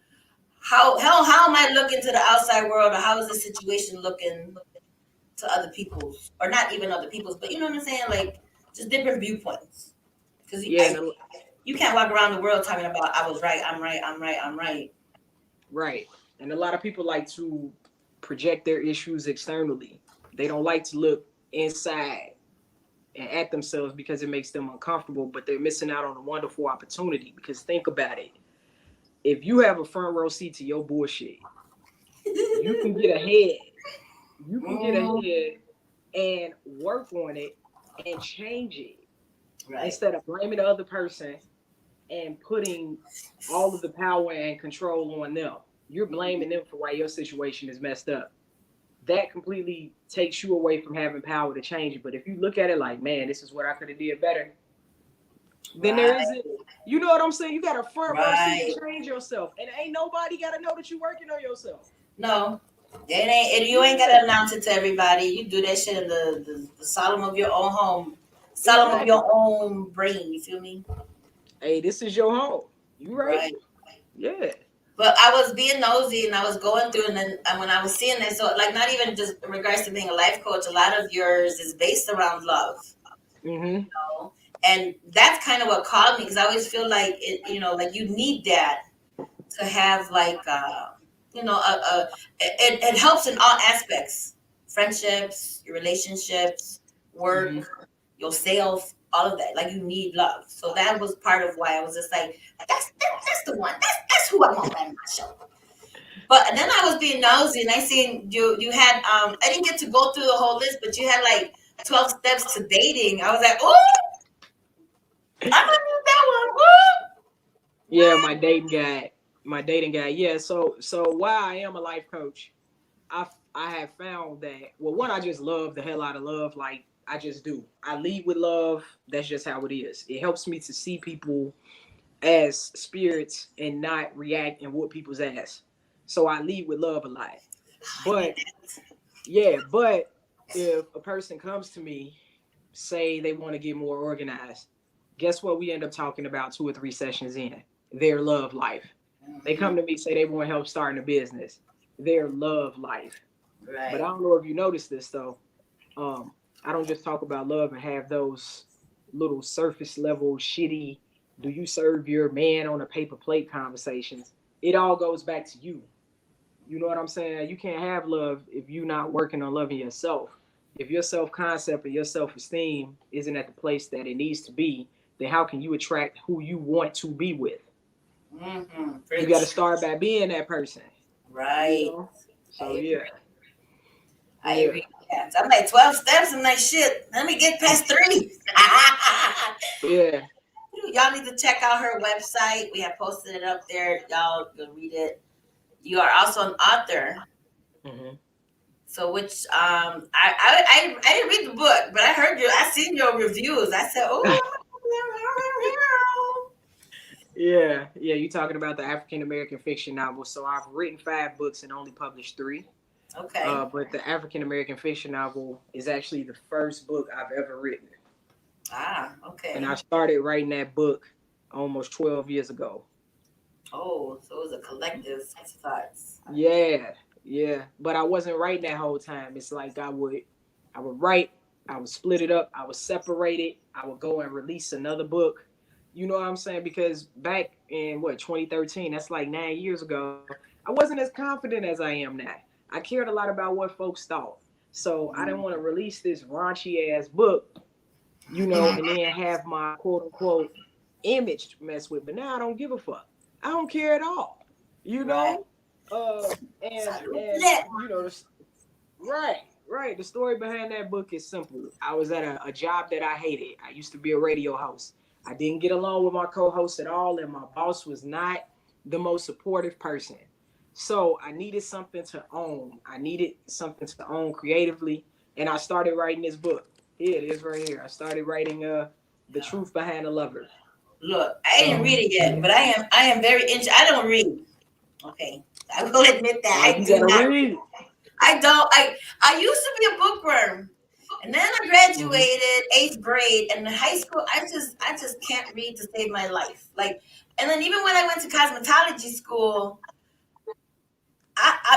how am I looking to the outside world, or how is the situation looking to other people's, or not even other people's, but you know what I'm saying, like just different viewpoints. Because Yeah, you can't walk around the world talking about I was right, I'm right, I'm right, I'm right. right. And a lot of people like to project their issues externally. They don't like to look inside and at themselves because it makes them uncomfortable, but they're missing out on a wonderful opportunity. Because think about it. If you have a front row seat to your bullshit, you can get ahead. You can get Mm, ahead and work on it and change it right. instead of blaming the other person and putting all of the power and control on them. You're blaming them for why your situation is messed up. That completely takes you away from having power to change it. But if you look at it like, man, this is what I could have did better, then there Right. isn't. You know what I'm saying? You got a front row seat to Right. change yourself, and ain't nobody got to know that you're working on yourself. No, you ain't Yeah, gotta announce it to everybody. You do that shit in the solemn of your own home, solemn of exactly. your own brain. You feel me? Hey, this is your home. You right? Right. Yeah. But I was being nosy and I was going through, and then and when I was seeing that, so like not even just in regards to being a life coach, a lot of yours is based around love. Mm-hmm. Know? And that's kind of what called me because I always feel like it, like you need that to have like it helps in all aspects, friendships, your relationships, Mm-hmm. work, yourself, all of that. Like you need love. So that was part of why I was just like that's the one, that's who I want running my show. But then I was being nosy and I seen you had I didn't get to go through the whole list, but you had like 12 steps to dating. I was like, oh, I'm gonna use that one. Yeah, my dating guy. Yeah, so while I am a life coach, I have found that, well, one, I just love the hell out of love. Like I just do. I lead with love. That's just how it is. It helps me to see people as spirits and not react and whoop people's ass. So I lead with love a lot. But yeah, but if a person comes to me, say they want to get more organized, guess what we end up talking about 2 or 3 sessions in? Their love life. They Mm-hmm. come to me, say they want help starting a business. Their love life. But I Right. don't know if you noticed this though. Um, I don't just talk about love and have those little surface level shitty, do you serve your man on a paper plate conversations. It all goes back to you. You know what I'm saying? You can't have love if you're not working on loving yourself. If your self concept and your self esteem isn't at the place that it needs to be, then how can you attract who you want to be with? Mm-hmm. You got to Preach. start by being that person, you Right. know? I So, yeah, agree. I yeah, agree. Yeah. So I'm like 12 steps. I'm like, shit, let me get past three. yeah. Y'all need to check out her website. We have posted it up there. Y'all can read it. You are also an author. Mm-hmm. So which I didn't read the book, but I seen your reviews. I said, oh. Yeah, you talking about the African American fiction novel. So I've written 5 books and only published 3. Okay. But the African American fiction novel is actually the first book I've ever written. Okay. And I started writing that book almost 12 years ago. Oh, so it was a collective thoughts. Yeah. But I wasn't writing that whole time. It's like I would write, I would split it up, I would separate it, I would go and release another book. You know what I'm saying? Because back in 2013, that's like 9 years ago, I wasn't as confident as I am now. I cared a lot about what folks thought. So I didn't want to release this raunchy ass book, and then have my quote unquote image messed with. But now I don't give a fuck. I don't care at all. You Right. know? And Yeah. right, right. The story behind that book is simple. I was at a job that I hated. I used to be a radio host. I didn't get along with my co-host at all, and my boss was not the most supportive person. So I needed something to own. I needed something to own creatively, and I started writing this book. Here it is, right here. I started writing the truth behind a lover. Look, I didn't read it yet, but I am very interested. I don't read. Okay, I will admit that I You do gotta not. read. I don't. I used to be a bookworm, and then I graduated 8th grade, and in high school, I just can't read to save my life. Like, and then even when I went to cosmetology school,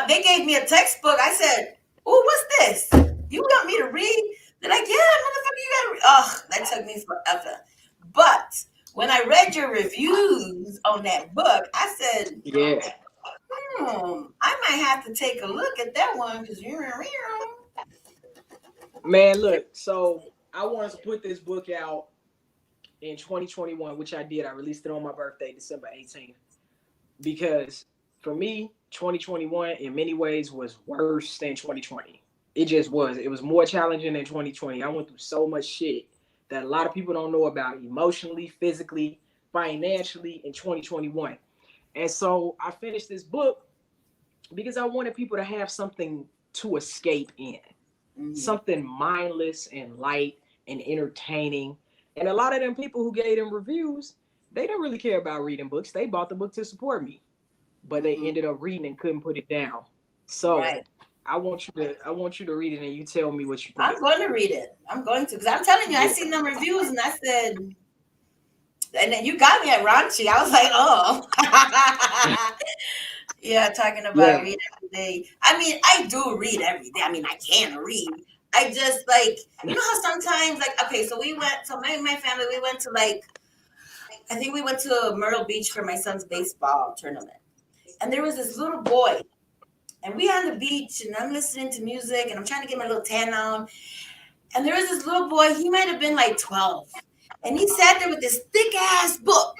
they gave me a textbook. I said, "Oh, what's this? You want me to read?" They're like, "Yeah, motherfucker, you gotta read." Oh, that took me forever. But when I read your reviews on that book, I said, Yeah. I might have to take a look at that one because you're real. Man, look, so I wanted to put this book out in 2021, which I did. I released it on my birthday, December 18th, because for me, 2021 in many ways was worse than 2020. It just was. It was more challenging than 2020. I went through so much shit that a lot of people don't know about emotionally, physically, financially in 2021. And so I finished this book because I wanted people to have something to escape in, something mindless and light and entertaining. And a lot of them people who gave them reviews, they didn't really care about reading books. They bought the book to support me, but they ended up reading and couldn't put it down. So Right. I want you to read it and you tell me what you think. I'm going to read it. I'm going to because I'm telling you, I Yeah. seen them reviews and I said, and then you got me at raunchy. I was like, oh. Yeah, talking about Yeah. read every day. I mean, I do read every day. I mean, I can read. I just like, you know how sometimes like, okay, so my family, we went to like, I think we went to Myrtle Beach for my son's baseball tournament. And there was this little boy, and we on the beach, and I'm listening to music, and I'm trying to get my little tan on. And there was this little boy, he might have been like 12. And he sat there with this thick ass book.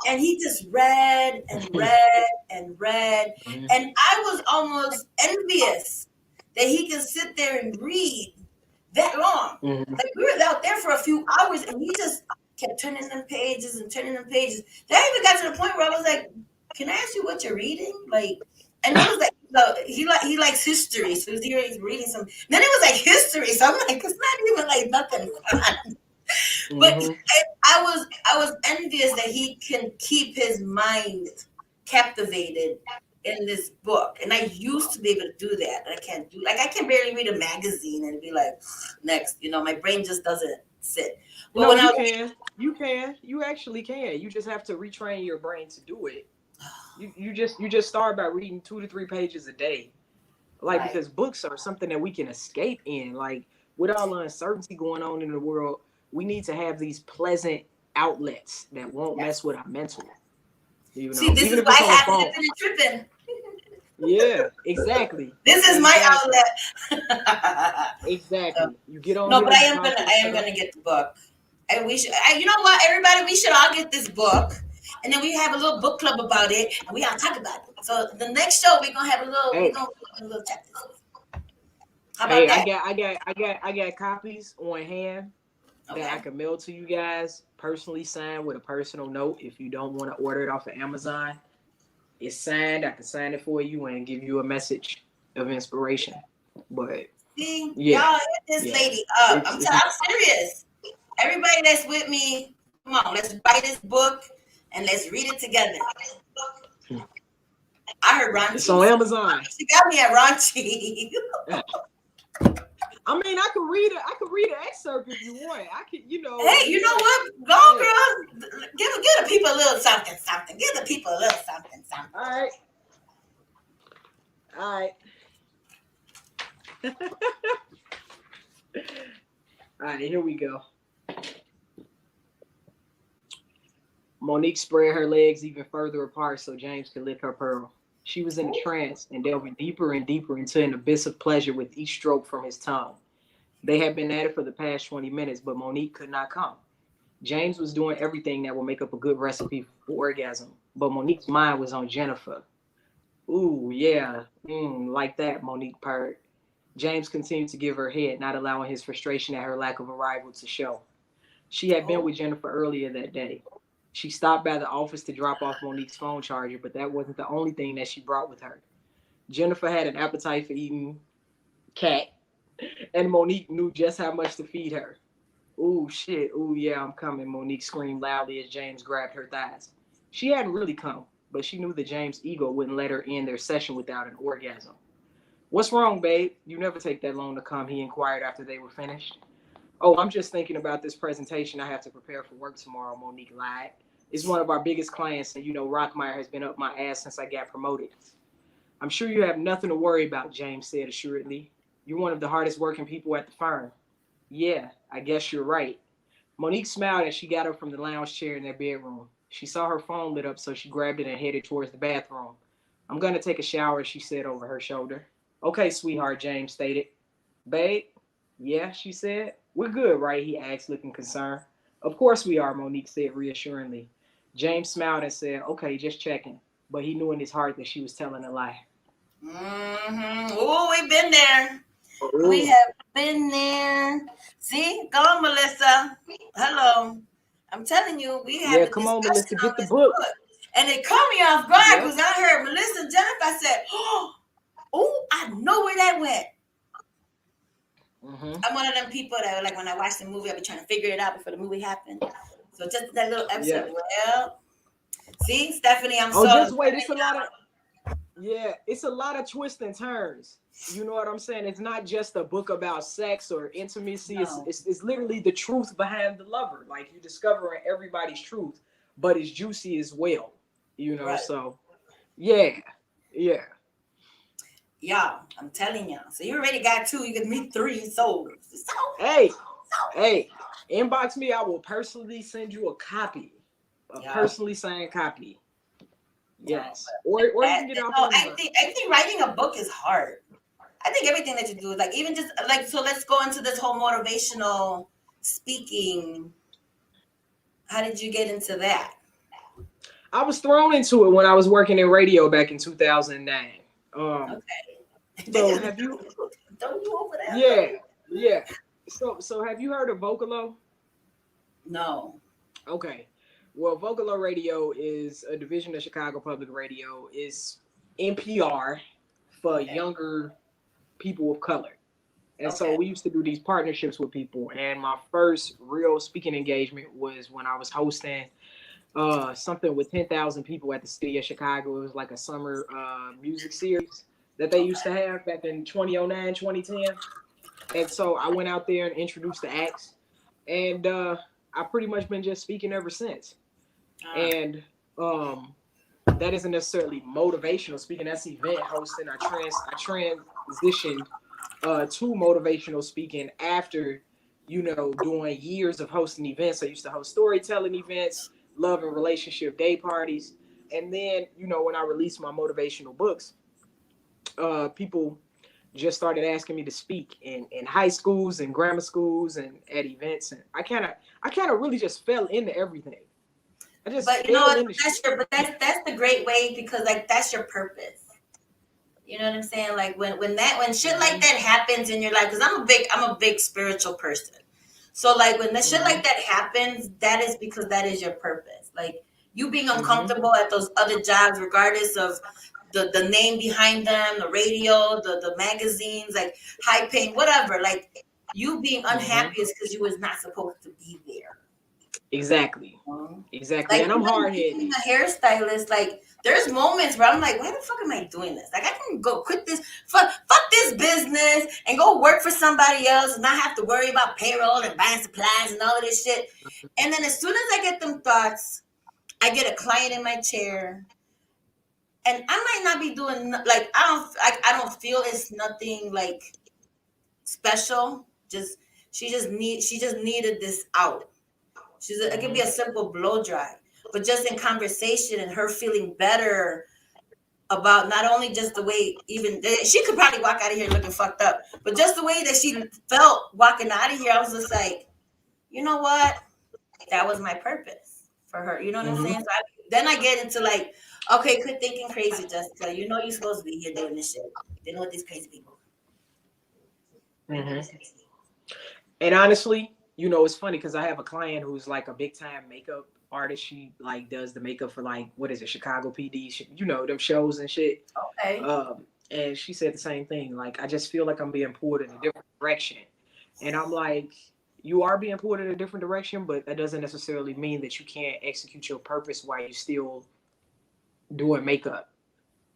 And he just read and read and read. And I was almost envious that he could sit there and read that long. Mhm. Like we were out there for a few hours and he just kept turning them pages and turning them pages. That even got to the point where I was like, can I ask you what you're reading? Like, and it was like, he likes history, so he's reading some. Then it was like history, so I'm like, it's not even like nothing fun. But I was envious that he can keep his mind captivated in this book, and I used to be able to do that. I can't do I can barely read a magazine and be like, next, my brain just doesn't sit. But No, when I you was, can. You can. You actually can. You just have to retrain your brain to do it. You just start by reading 2 to 3 pages a day. Like, right, because books are something that we can escape in. Like, with all the uncertainty going on in the world, we need to have these pleasant outlets that won't mess yes. with our mental. See, this Even is if why it's I on the have phone. Sippin N Trippin. Yeah, exactly. This is my Exactly. outlet. So, Exactly. You get on no, here, but I you am talk gonna your I am stuff. gonna get the book. And we should, you know what, everybody, we should all get this book, and then we have a little book club about it, and we all talk about it. So the next show we're gonna have Hey, a little chapters. How about hey, that? I got copies on hand. that I can mail to you guys, personally signed with a personal note. If you don't want to order it off of Amazon, it's signed. I can sign it for you and give you a message of inspiration. But See, yeah, y'all hit this yeah, lady up. it's I'm serious. Everybody that's with me, come on, let's buy this book and let's read it together. I heard it's raunchy. on Amazon. She got me at raunchy. I mean, I could read it. I could read an excerpt if you want. I could, you know. Hey, you know what? Go, girl. Give the people a little something, something. Give the people a little something, something. All right. All right. All right, here we go. Monique spread her legs even further apart so James could lick her pearl. She was in a trance and delving deeper and deeper into an abyss of pleasure with each stroke from his tongue. They had been at it for the past 20 minutes, but Monique could not come. James was doing everything that will make up a good recipe for orgasm, but Monique's mind was on Jennifer. Ooh, yeah, like that, Monique purred. James continued to give her head, not allowing his frustration at her lack of arrival to show. She had been with Jennifer earlier that day. She stopped by the office to drop off Monique's phone charger, but that wasn't the only thing that she brought with her. Jennifer had an appetite for eating cat, and Monique knew just how much to feed her. Ooh, shit. Ooh, yeah, I'm coming, Monique screamed loudly as James grabbed her thighs. She hadn't really come, but she knew that James' ego wouldn't let her end their session without an orgasm. What's wrong, babe? You never take that long to come, he inquired after they were finished. Oh, I'm just thinking about this presentation I have to prepare for work tomorrow, Monique lied. It's one of our biggest clients, and you know Rockmeyer has been up my ass since I got promoted. I'm sure you have nothing to worry about, James said assuredly. You're one of the hardest working people at the firm. Yeah, I guess you're right. Monique smiled as she got up from the lounge chair in their bedroom. She saw her phone lit up, so she grabbed it and headed towards the bathroom. I'm going to take a shower, she said over her shoulder. Okay, sweetheart, James stated. Babe? Yeah, she said. We're good, right? He asked, looking concerned. Of course we are, Monique said reassuringly. James smiled and said, okay, just checking. But he knew in his heart that she was telling a lie. Oh, we've been there. Ooh. We have been there. See? Go on, Melissa. Hello. I'm telling you, we have a come on, Melissa, get the book. And it caught me off guard because I heard Melissa and Jennifer. I said, oh, I know where that went. I'm one of them people that, like, when I watch the movie, I'll be trying to figure it out before the movie happened. So just that little episode. Well, see, Stephanie, I'm so. Just wait. It's a lot of. Yeah, it's a lot of twists and turns. You know what I'm saying? It's not just a book about sex or intimacy. No. It's literally the truth behind the lover. Like, you're discovering everybody's truth, but it's juicy as well. You know, right. So yeah. Y'all, I'm telling y'all. So you already got 2. You can meet 3 souls. Hey, inbox me. I will personally send you a copy, personally signed copy. Yes, or you can get off. I think writing a book is hard. I think everything that you do is like, even just like, so let's go into this whole motivational speaking. How did you get into that? I was thrown into it when I was working in radio back in 2009. Okay. So have you? Don't you over there? Yeah. So have you heard of Vocalo? No. Okay. Well, Vocalo Radio is a division of Chicago Public Radio. It's NPR for younger people of color. And so we used to do these partnerships with people. And my first real speaking engagement was when I was hosting something with 10,000 people at the city of Chicago. It was like a summer music series that they used to have back in 2009, 2010. And so I went out there and introduced the acts. And I've pretty much been just speaking ever since. And that isn't necessarily motivational speaking. That's event hosting. I transitioned to motivational speaking after, doing years of hosting events. I used to host storytelling events, love and relationship day parties. And then, when I released my motivational books, people just started asking me to speak in high schools and grammar schools and at events. And I kind of really just fell into everying. But you know what? That's the great way, because like that's your purpose. You know what I'm saying? Like when shit like that happens in your life, because I'm a big spiritual person. So like when the shit like that happens, that is because that is your purpose. Like you being uncomfortable at those other jobs, regardless of the name behind them, the radio, the magazines, like high paying, whatever. Like you being unhappy is because you was not supposed to be there. Exactly. Mhm. Exactly. Like And I'm even hard headed. being a hairstylist, like there's moments where I'm like, why the fuck am I doing this? Like I can go quit this, fuck this business and go work for somebody else and not have to worry about payroll and buying supplies and all of this shit. And then as soon as I get them thoughts, I get a client in my chair, and I might not be doing like I don't feel it's nothing like special. Just she just needed this out. It could be a simple blow dry, but just in conversation and her feeling better about not only just the way, even she could probably walk out of here looking fucked up, but just the way that she felt walking out of here, I was just like, you know what? That was my purpose for her. You know what I'm saying? So then I get into like, okay, quit thinking crazy, Jessica. You know you're supposed to be here doing this shit. Dealing with these crazy people. And honestly, you know, it's funny because I have a client who's like a big time makeup artist. She like does the makeup for like what is it, Chicago PD, you know, them shows and shit. Okay. And she said the same thing. Like, I just feel like I'm being pulled in a different direction. And I'm like, you are being pulled in a different direction, but that doesn't necessarily mean that you can't execute your purpose while you're still doing makeup.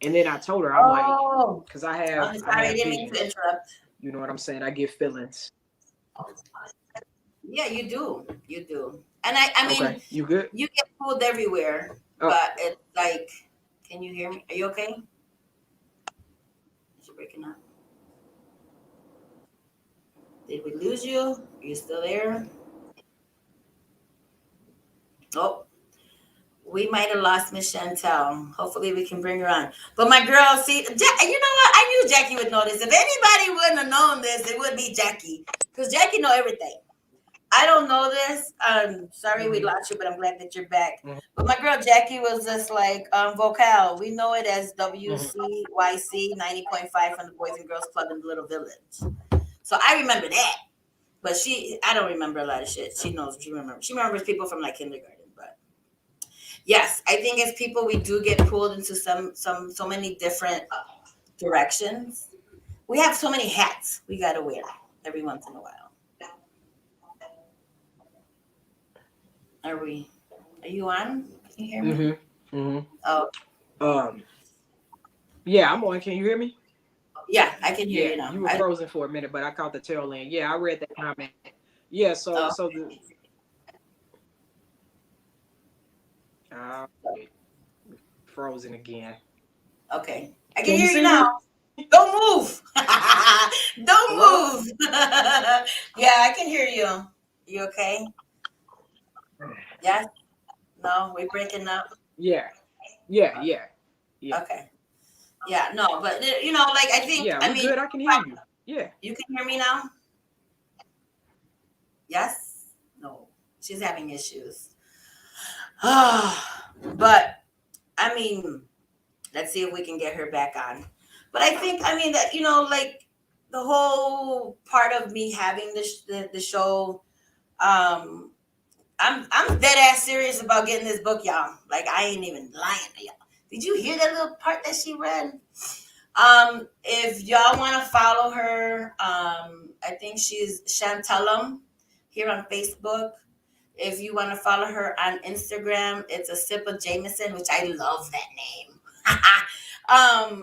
And then I told her, I'm like, Oh, because I I'm I sorry, I have didn't mean to visions. interrupt. You know what I'm saying? I get feelings. Yeah, you do. You do. And I Okay, mean, you good? you get pulled everywhere, Oh, but it's like, can you hear me? Are you okay? Is you breaking up? Did we lose you? Are you still there? Oh, we might have lost Miss Shantell. Hopefully, we can bring her on. But my girl, see, you know what? I knew Jackie would know this. If anybody wouldn't have known this, it would be Jackie, because Jackie know everything. I don't know this. Sorry we lost you, but I'm glad that you're back. But my girl Jackie was just like vocal. We know it as WCYC 90.5 from the Boys and Girls Club in the Little Village. So I remember that. But I don't remember a lot of shit. She knows. She remembers people from like kindergarten. But yes, I think as people we do get pulled into so many different directions. We have so many hats we got to wear every once in a while. Are we? Are you on? Can you hear me? Oh, Um, yeah, I'm on. Can you hear me? yeah, I can hear Yeah, you now. you were frozen for a minute, but I caught the tail end. Yeah, I read that comment. Yeah, Oh, so the uh, frozen again. okay. I can Can you hear you see now. me? Don't move. Don't Hello? move. Yeah, I can hear you. You okay? Yes? No, we're breaking up. Yeah, yeah, yeah, Okay. Yeah, no, but you know, like yeah. I We mean, good. I can hear you. Yeah. you can hear me now? Yes? No. She's having issues. But I mean, let's see if we can get her back on. But I mean that like the whole part of me having the show, um, I'm dead ass serious about getting this book, y'all. Like I ain't even lying to y'all. Did you hear that little part that she read? If y'all want to follow her, I think she's Shantell here on Facebook. If you want to follow her on Instagram, it's a sip of Jamison, which I love that name.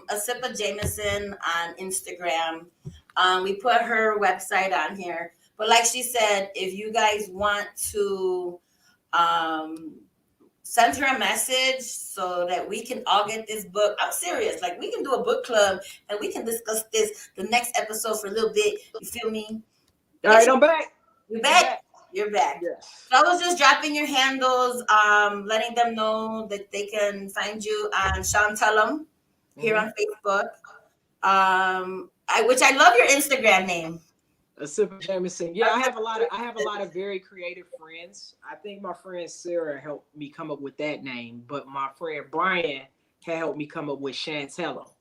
A sip of Jamison on Instagram. We put her website on here. But like she said, if you guys want to um, send her a message so that we can all get this book. I'm serious. Like we can do a book club and we can discuss this the next episode for a little bit. You feel me? All Yes, right, I'm back. you're I'm back. back. You're back. Yes. So I was just dropping your handles, letting them know that they can find you on Shantell here on Facebook. Which I love your Instagram name. A sip of Jamison. Yeah, I have a lot of very creative friends. I think my friend Sarah helped me come up with that name, but my friend Brian had helped me come up with Shantell.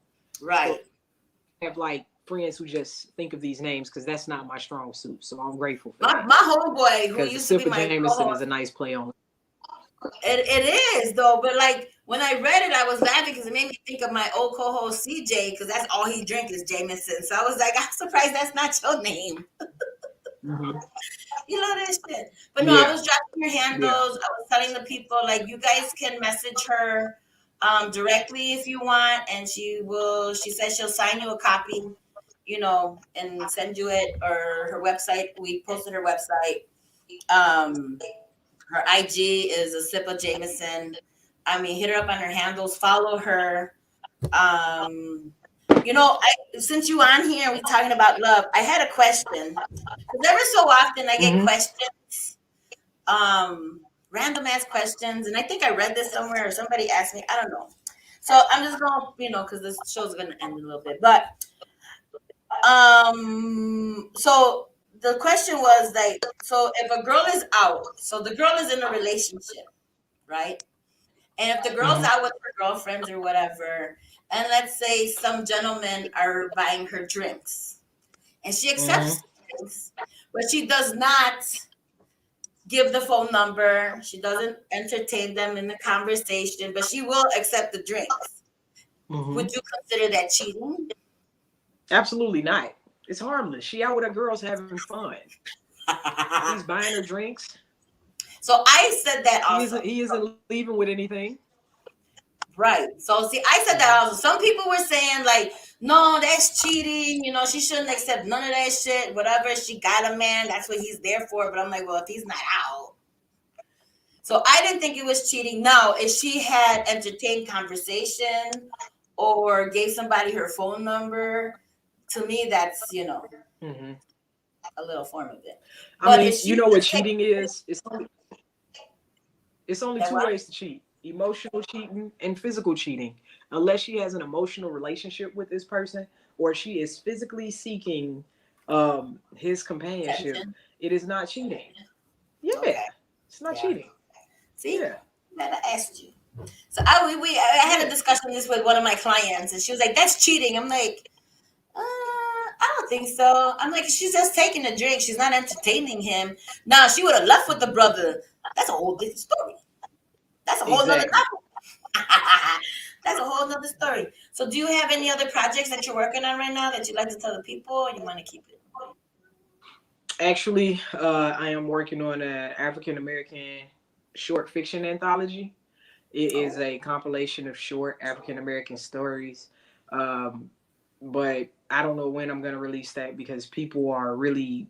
Right. So I have like friends who just think of these names because that's not my strong suit. So I'm grateful for My that. homeboy who Because the used to be sip of my Jamison is co-host, a nice play on. it is though, but like when I read it, I was laughing because it made me think of my old co-host CJ because that's all he drinks is Jamison. So I was like, I'm surprised that's not your name. Mm-hmm. You know that shit. But no, I Yeah, was dropping your yeah. handles. I was telling the people like you guys can message her directly if you want, and she says she'll sign you a copy, and send you it, or her website. We posted her website. Um Her IG is a sip of Jameson. I mean, hit her up on her handles, follow her. Since you on here, we talking about love. I had a question because every so often I get Mm-hmm. questions, random ass questions, and I think I read this somewhere or somebody asked me. I don't know. So I'm just gonna, because this show's gonna end in a little bit. But so the question was like, so if a girl is out, so the girl is in a relationship, right? And if the girl's Mm-hmm. out with her girlfriends or whatever, and let's say some gentlemen are buying her drinks, and she accepts Mm-hmm. the drinks, but she does not give the phone number, she doesn't entertain them in the conversation, but she will accept the drinks. Mm-hmm. Would you consider that cheating? Absolutely not. It's harmless. She out with her girls having fun. He's buying her drinks. So I said that He isn't. also. He isn't leaving with anything. Right. So see, I said Mm-hmm. that also. Some people were saying like, no, that's cheating. She shouldn't accept none of that shit. Whatever, she got a man. That's what he's there for. But I'm like, well, if he's not out. So I didn't think it was cheating. Now, if she had entertained conversation or gave somebody her phone number, to me, that's, Mm-hmm. a little form of it. I But if mean, she you know what just takes cheating is? It's only that two what? ways to cheat: emotional cheating and physical cheating. Unless she has an emotional relationship with this person, or she is physically seeking his companionship, Attention. it is not cheating. Yeah, Okay. it's not Yeah. cheating. See, Yeah, that I asked you. So I had a yeah, discussion this with one of my clients, and she was like, "That's cheating." I'm like, I don't think so. I'm like, she's just taking a drink. She's not entertaining him. Now, she would have left with the mhm. brother. That's a whole different story. That's a whole nother Exactly. topic. That's a whole nother story. So, do you have any other projects that you're working on right now that you'd like to tell the people, or you want to keep it? Actually, I am working on an African American short fiction anthology. It is Oh, a compilation of short African American stories. Um, but I don't know when I'm going to release that because people are really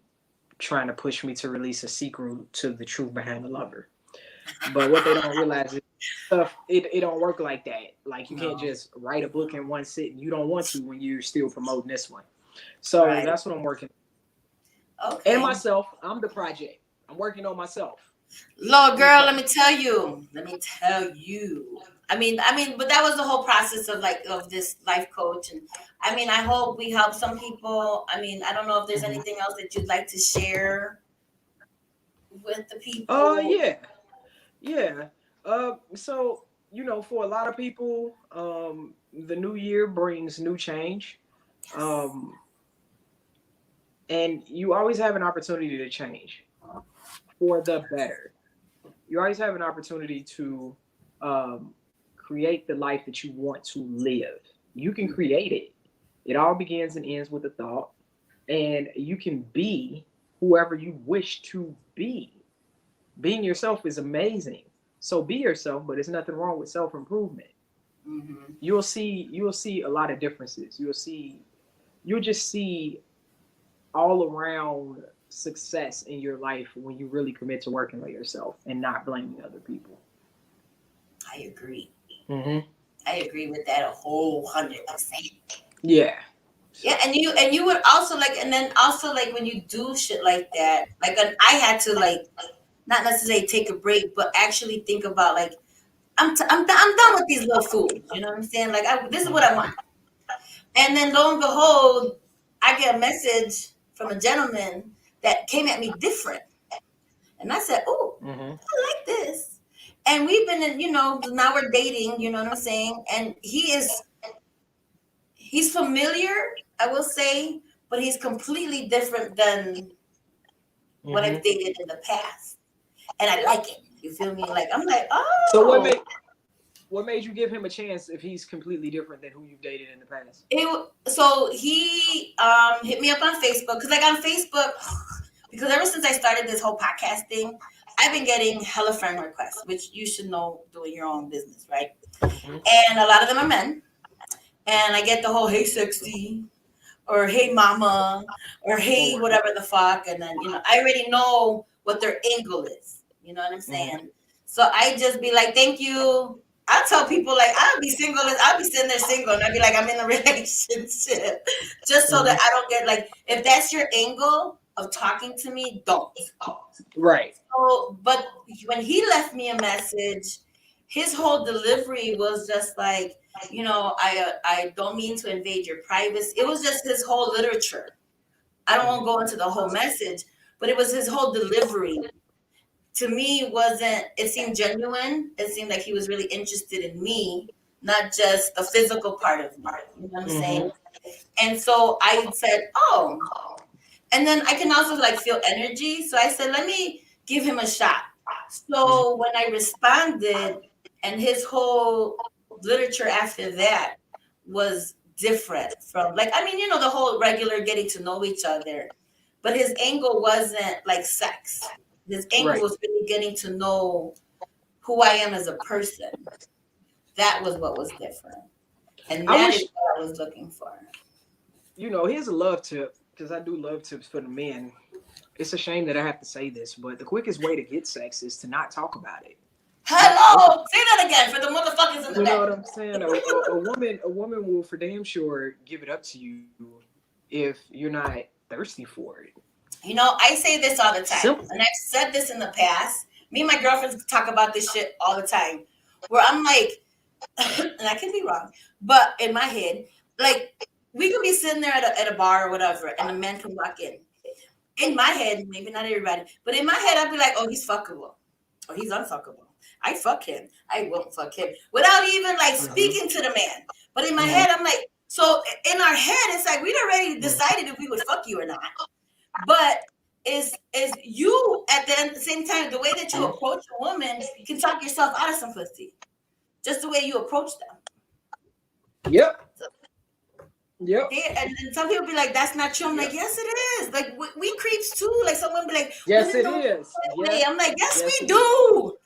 trying to push me to release a sequel to The Truth Behind the Lover. But what they don't realize is it don't work like that. Like you can't no. just write a book in one sitting. You don't want to when you're still promoting this one. So Right. that's what I'm working on. And Okay. myself, I'm the project. I'm working on myself. Lord, I'm the girl, let project. me tell you. Let me tell you. But that was the whole process of this life coach, and I hope we help some people. I don't know if there's Mm-hmm. anything else that you'd like to share with the people. Yeah. Yeah. So for a lot of people, the new year brings new change, Yes. um, and you always have an opportunity to change for the better. You always have an opportunity to um, create the life that you want to live. You can create it. It all begins and ends with a thought, and you can be whoever you wish to be. Being yourself is amazing. So be yourself, but there's nothing wrong with self improvement. Hmm. You'll see a lot of differences. You'll just see all around success in your life when you really commit to working on yourself and not blaming other people. I agree. Mm-hmm. I agree with that a whole 100%. Yeah. Yeah, So. and you would also like, and then also like when you do shit like that, like I had to like not necessarily take a break, but actually think about like I'm done with these little fools. You know what I'm saying? Like this is what I Mm-hmm. want. And then lo and behold, I get a message from a gentleman that came at me different, and I said, "Oh, Mm-hmm. I like this." And we've been in, now we're dating. You know what I'm saying? And he's familiar, I will say, but he's completely different than what I've dated in the past. And I like it. You feel me? Like, I'm like, So oh. what made you give him a chance if he's completely different than who you've dated in the past? So he hit me up on Facebook because, like, on Facebook, because ever since I started this whole podcast thing, I've been getting hella friend requests, which you should know doing your own business, right? And a lot of them are men. And I get the whole hey sexy or hey mama or hey whatever the fuck. And then, I already know what their angle is. You know what I'm saying? So I just be like, thank you. I tell people, like, I'll be sitting there single and I'll be like, I'm in a relationship. Just so that I don't get, like, if that's your angle of talking to me, don't. Right. So, but when he left me a message, his whole delivery was just like, I don't mean to invade your privacy. It was just his whole literature. I don't want to go into the whole message, but it was his whole delivery. To me, it seemed genuine. It seemed like he was really interested in me, not just the physical part of me. You know what I'm saying? And so I said, oh. And then I can also, like, feel energy. So I said, let me give him a shot. So when I responded, and his whole literature after that was different from, like, I mean, the whole regular getting to know each other, but his angle wasn't like sex. His angle was really getting to know who I am as a person. That was what was different. And that is what I was looking for. Here's a love tip, because I do love tips for the men. It's a shame that I have to say this, but the quickest way to get sex is to not talk about it. Hello, say that again for the motherfuckers in the back. You know what I'm saying? A woman will for damn sure give it up to you if you're not thirsty for it. I say this all the time. Simple. And I've said this in the past. Me and my girlfriends talk about this shit all the time. Where I'm like, and I can be wrong, but in my head, like, we could be sitting there at a bar or whatever, and a man can walk in. In my head, maybe not everybody, but in my head, I'd be like, oh, he's fuckable. Or he's unfuckable. I fuck him. I won't fuck him. Without even, like, speaking to the man. But in my head, I'm like, so in our head, it's like we'd already decided if we would fuck you or not. But is you at the same time, the way that you approach a woman, you can talk yourself out of some pussy. Just the way you approach them. Yep. And then some people be like, that's not true. I'm like, yes, it is. Like, we creeps too. Like, someone be like, yes, it is. Yes. I'm like, yes, we do.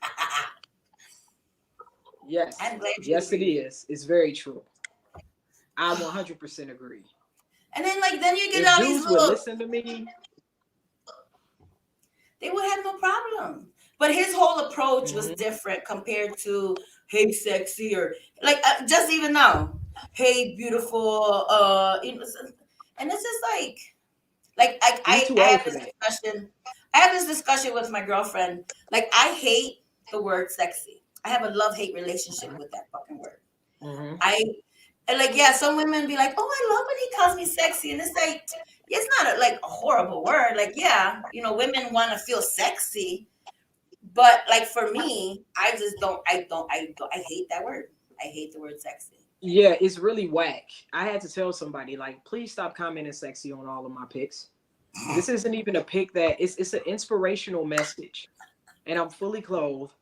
Yes. Yes, it is. It's very true. I 100% agree. And then you get all these little. Would listen to me, they would have no problem. But his whole approach was different compared to hey sexy or like just even now, hey beautiful. And it's just like I have this discussion. I have this discussion with my girlfriend. Like, I hate the word sexy. I have a love-hate relationship with that fucking word. Some women be like, oh, I love when he calls me sexy. And it's like, it's not a horrible word. Like, yeah, women want to feel sexy. But like, for me, I just don't, I hate that word. I hate the word sexy. Yeah, it's really whack. I had to tell somebody, like, please stop commenting sexy on all of my pics. This isn't even a pic it's an inspirational message. And I'm fully clothed.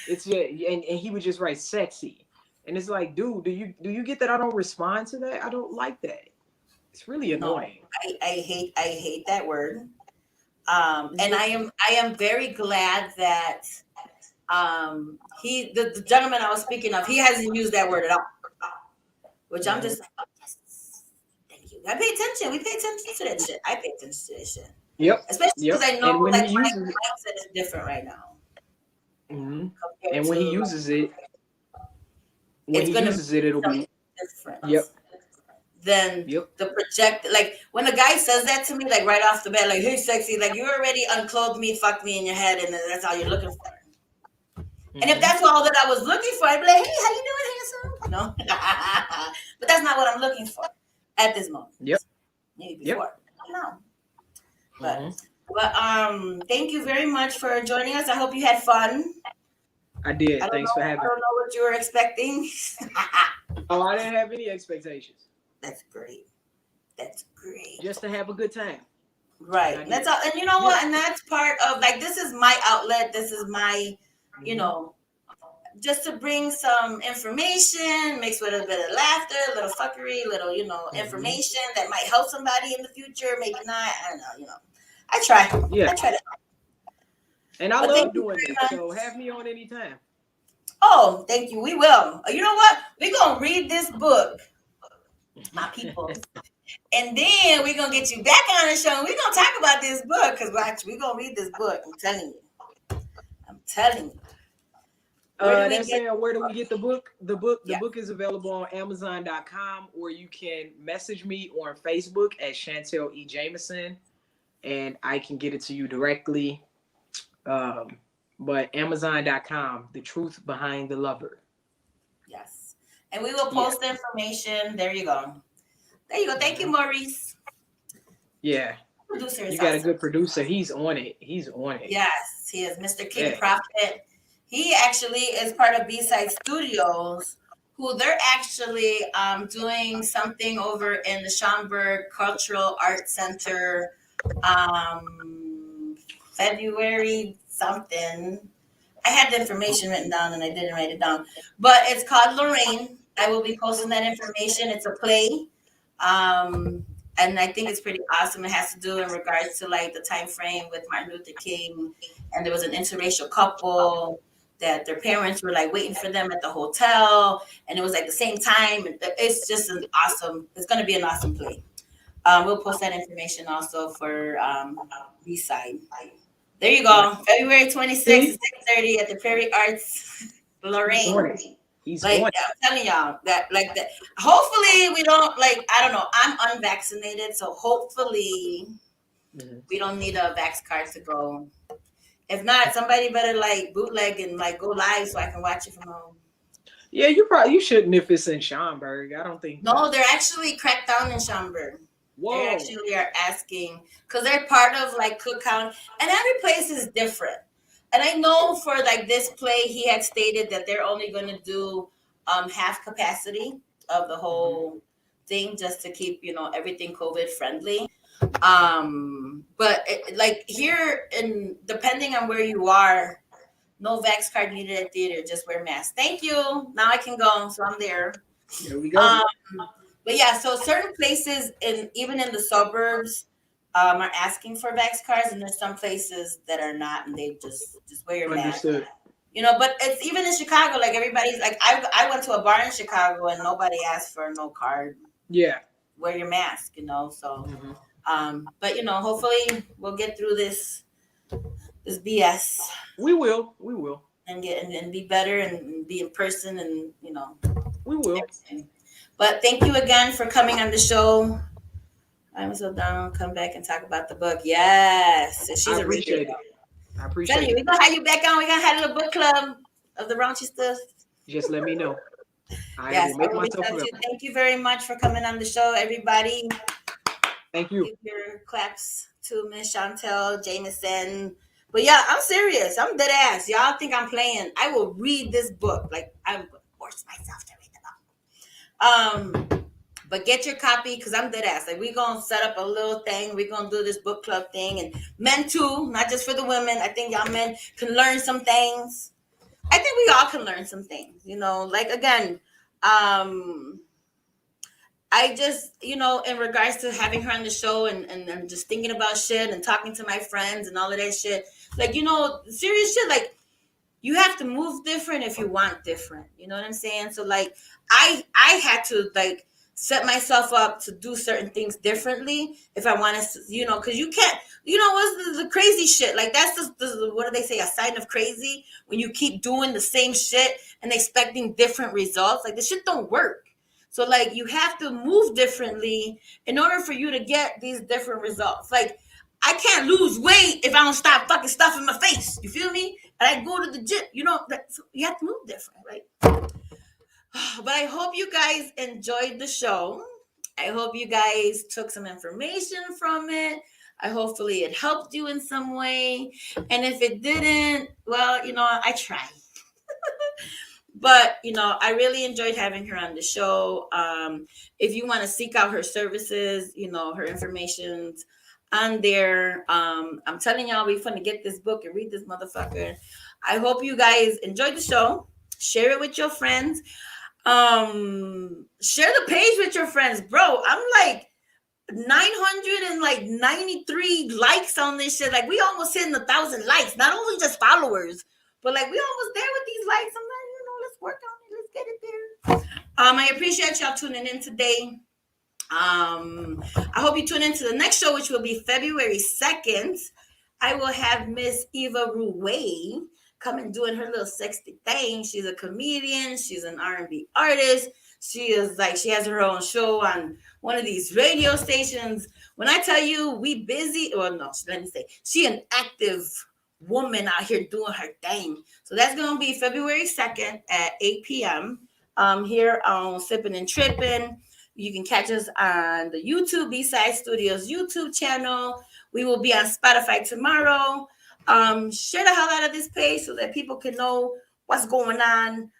It's and he would just write sexy. And it's like, dude, do you get that I don't respond to that? I don't like that. It's really annoying. No, I hate that word. And I am very glad that the gentleman I was speaking of, he hasn't used that word at all. Which I'm just like, oh, yes, thank you. I pay attention. We pay attention to that shit. I pay attention to that shit. Yep. Especially because I know my mindset is different right now. And when he uses it, it'll be different. Yep. Then the project, like, when a guy says that to me, like, right off the bat, like, hey, sexy, like, you already unclothed me, fucked me in your head, and that's all you're looking for. And if that's all that I was looking for, I'd be like, hey, how you doing, handsome? No. But that's not what I'm looking for at this moment. Yep. Maybe before. No. But thank you very much for joining us. I hope you had fun. I did. Thanks for having me. I don't know what you were expecting. Oh, I didn't have any expectations. That's great. That's great. just to have a good time. Right. That's all. And you know what? And that's part of like, this is my outlet. This is my, you know, just to bring some information mixed with a bit of laughter, a little fuckery, little, information that might help somebody in the future. Maybe not. I don't know. I try. Yeah. I try to. And I love doing this. So have me on anytime. Oh, thank you. We will. You know what? We're going to read this book, my people. And then we're going to get you back on the show. And we're going to talk about this book because we're going to read this book. I'm telling you. They're saying, where do we get the book? The book is available on Amazon.com, or you can message me on Facebook at Shantell E. Jamison, and I can get it to you directly. But Amazon.com, The Truth Behind the Lover. Yes. And we will post the information. There you go. Thank you, Maurice. Yeah. Producer is you got a good producer. He's on it. Yes, he is. Mr. King Prophet. He actually is part of B-Side Studios, who they're actually doing something over in the Schaumburg Cultural Arts Center, February something. I had the information written down and I didn't write it down. But it's called Lorraine. I will be posting that information. It's a play. And I think it's pretty awesome. It has to do in regards to like the time frame with Martin Luther King. And there was an interracial couple that their parents were like waiting for them at the hotel. And it was like the same time. It's just it's going to be an awesome play. We'll post that information also for B-Side. There you go. February 26th, 6:30 at the Prairie Arts, Lorraine. He's I'm telling y'all that hopefully we don't I don't know. I'm unvaccinated, so hopefully we don't need a vax card to go. If not, somebody better bootleg and go live so I can watch it from home. Yeah, you shouldn't if it's in Schaumburg. I don't think. No, they're actually cracked down in Schaumburg. Whoa. They actually are asking because they're part of Cook County, and every place is different. And I know for this play, he had stated that they're only going to do half capacity of the whole thing just to keep everything COVID friendly. But here depending on where you are, no vax card needed at theater. Just wear masks. Thank you. Now I can go. So I'm there. There we go. But yeah, so certain places even in the suburbs are asking for vax cards, and there's some places that are not, and they just wear your mask. But it's even in Chicago, everybody's I went to a bar in Chicago and nobody asked for no card. Yeah. Wear your mask, so but hopefully we'll get through this BS. We will. And be better and be in person and we will. Everything. But thank you again for coming on the show. I'm so down. Come back and talk about the book. Yes. She's I appreciate it. I appreciate it. We're going to have you back on. We're going to have a little book club of the raunchy stuff. Just let me know. Yes, will make myself Thank you very much for coming on the show, everybody. Thank you. Give your claps to Miss Shantell Jamison. But yeah, I'm serious. I'm dead ass. Y'all think I'm playing. I will read this book. I'm going to force myself to read the book. But get your copy because I'm dead ass. We're going to set up a little thing. We're going to do this book club thing. And men too, not just for the women. I think y'all men can learn some things. I think we all can learn some things. Again, I just, in regards to having her on the show and just thinking about shit and talking to my friends and all of that shit. Serious shit. You have to move different if you want different. You know what I'm saying? So, I had to, set myself up to do certain things differently if I want to, because you can't, what's the crazy shit? That's just, what do they say, a sign of crazy? When you keep doing the same shit and expecting different results. This shit don't work. So, you have to move differently in order for you to get these different results. I can't lose weight if I don't stop fucking stuffing my face. You feel me? And I go to the gym. So you have to move different, right? But I hope you guys enjoyed the show. I hope you guys took some information from it. Hopefully it helped you in some way. And if it didn't, well, I tried. But I really enjoyed having her on the show. If you want to seek out her services, her information's on there. I'm telling y'all, we finna get this book and read this motherfucker. I hope you guys enjoyed the show. Share it with your friends. Share the page with your friends, bro. I'm like 993 likes on this shit. Like, we almost hitting 1,000 likes. Not only just followers, but like, we almost there with these likes. I'm like, let's work on it. Let's get it there. I appreciate y'all tuning in today. I hope you tune into the next show, which will be February 2nd. I will have Miss Eva Ruway come and doing her little sexy thing. She's a comedian. She's an R&B artist. She has her own show on one of these radio stations. When I tell you we busy, or no, let me say, she an active woman out here doing her thing. So that's going to be February 2nd at 8 p.m. Here on Sippin N Trippin. You can catch us on the YouTube B-Side Studios YouTube channel. We will be on Spotify tomorrow. Share the hell out of this page so that people can know what's going on.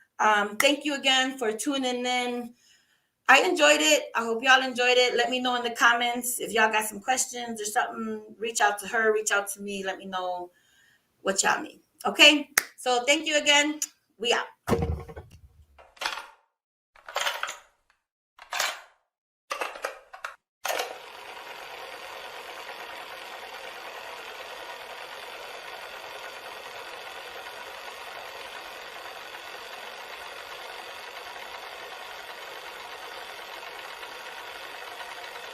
Thank you again for tuning in. I enjoyed it. I hope y'all enjoyed it. Let me know in the comments if y'all got some questions or something. Reach out to her. Reach out to me. Let me know what y'all need. Okay? So thank you again. We out.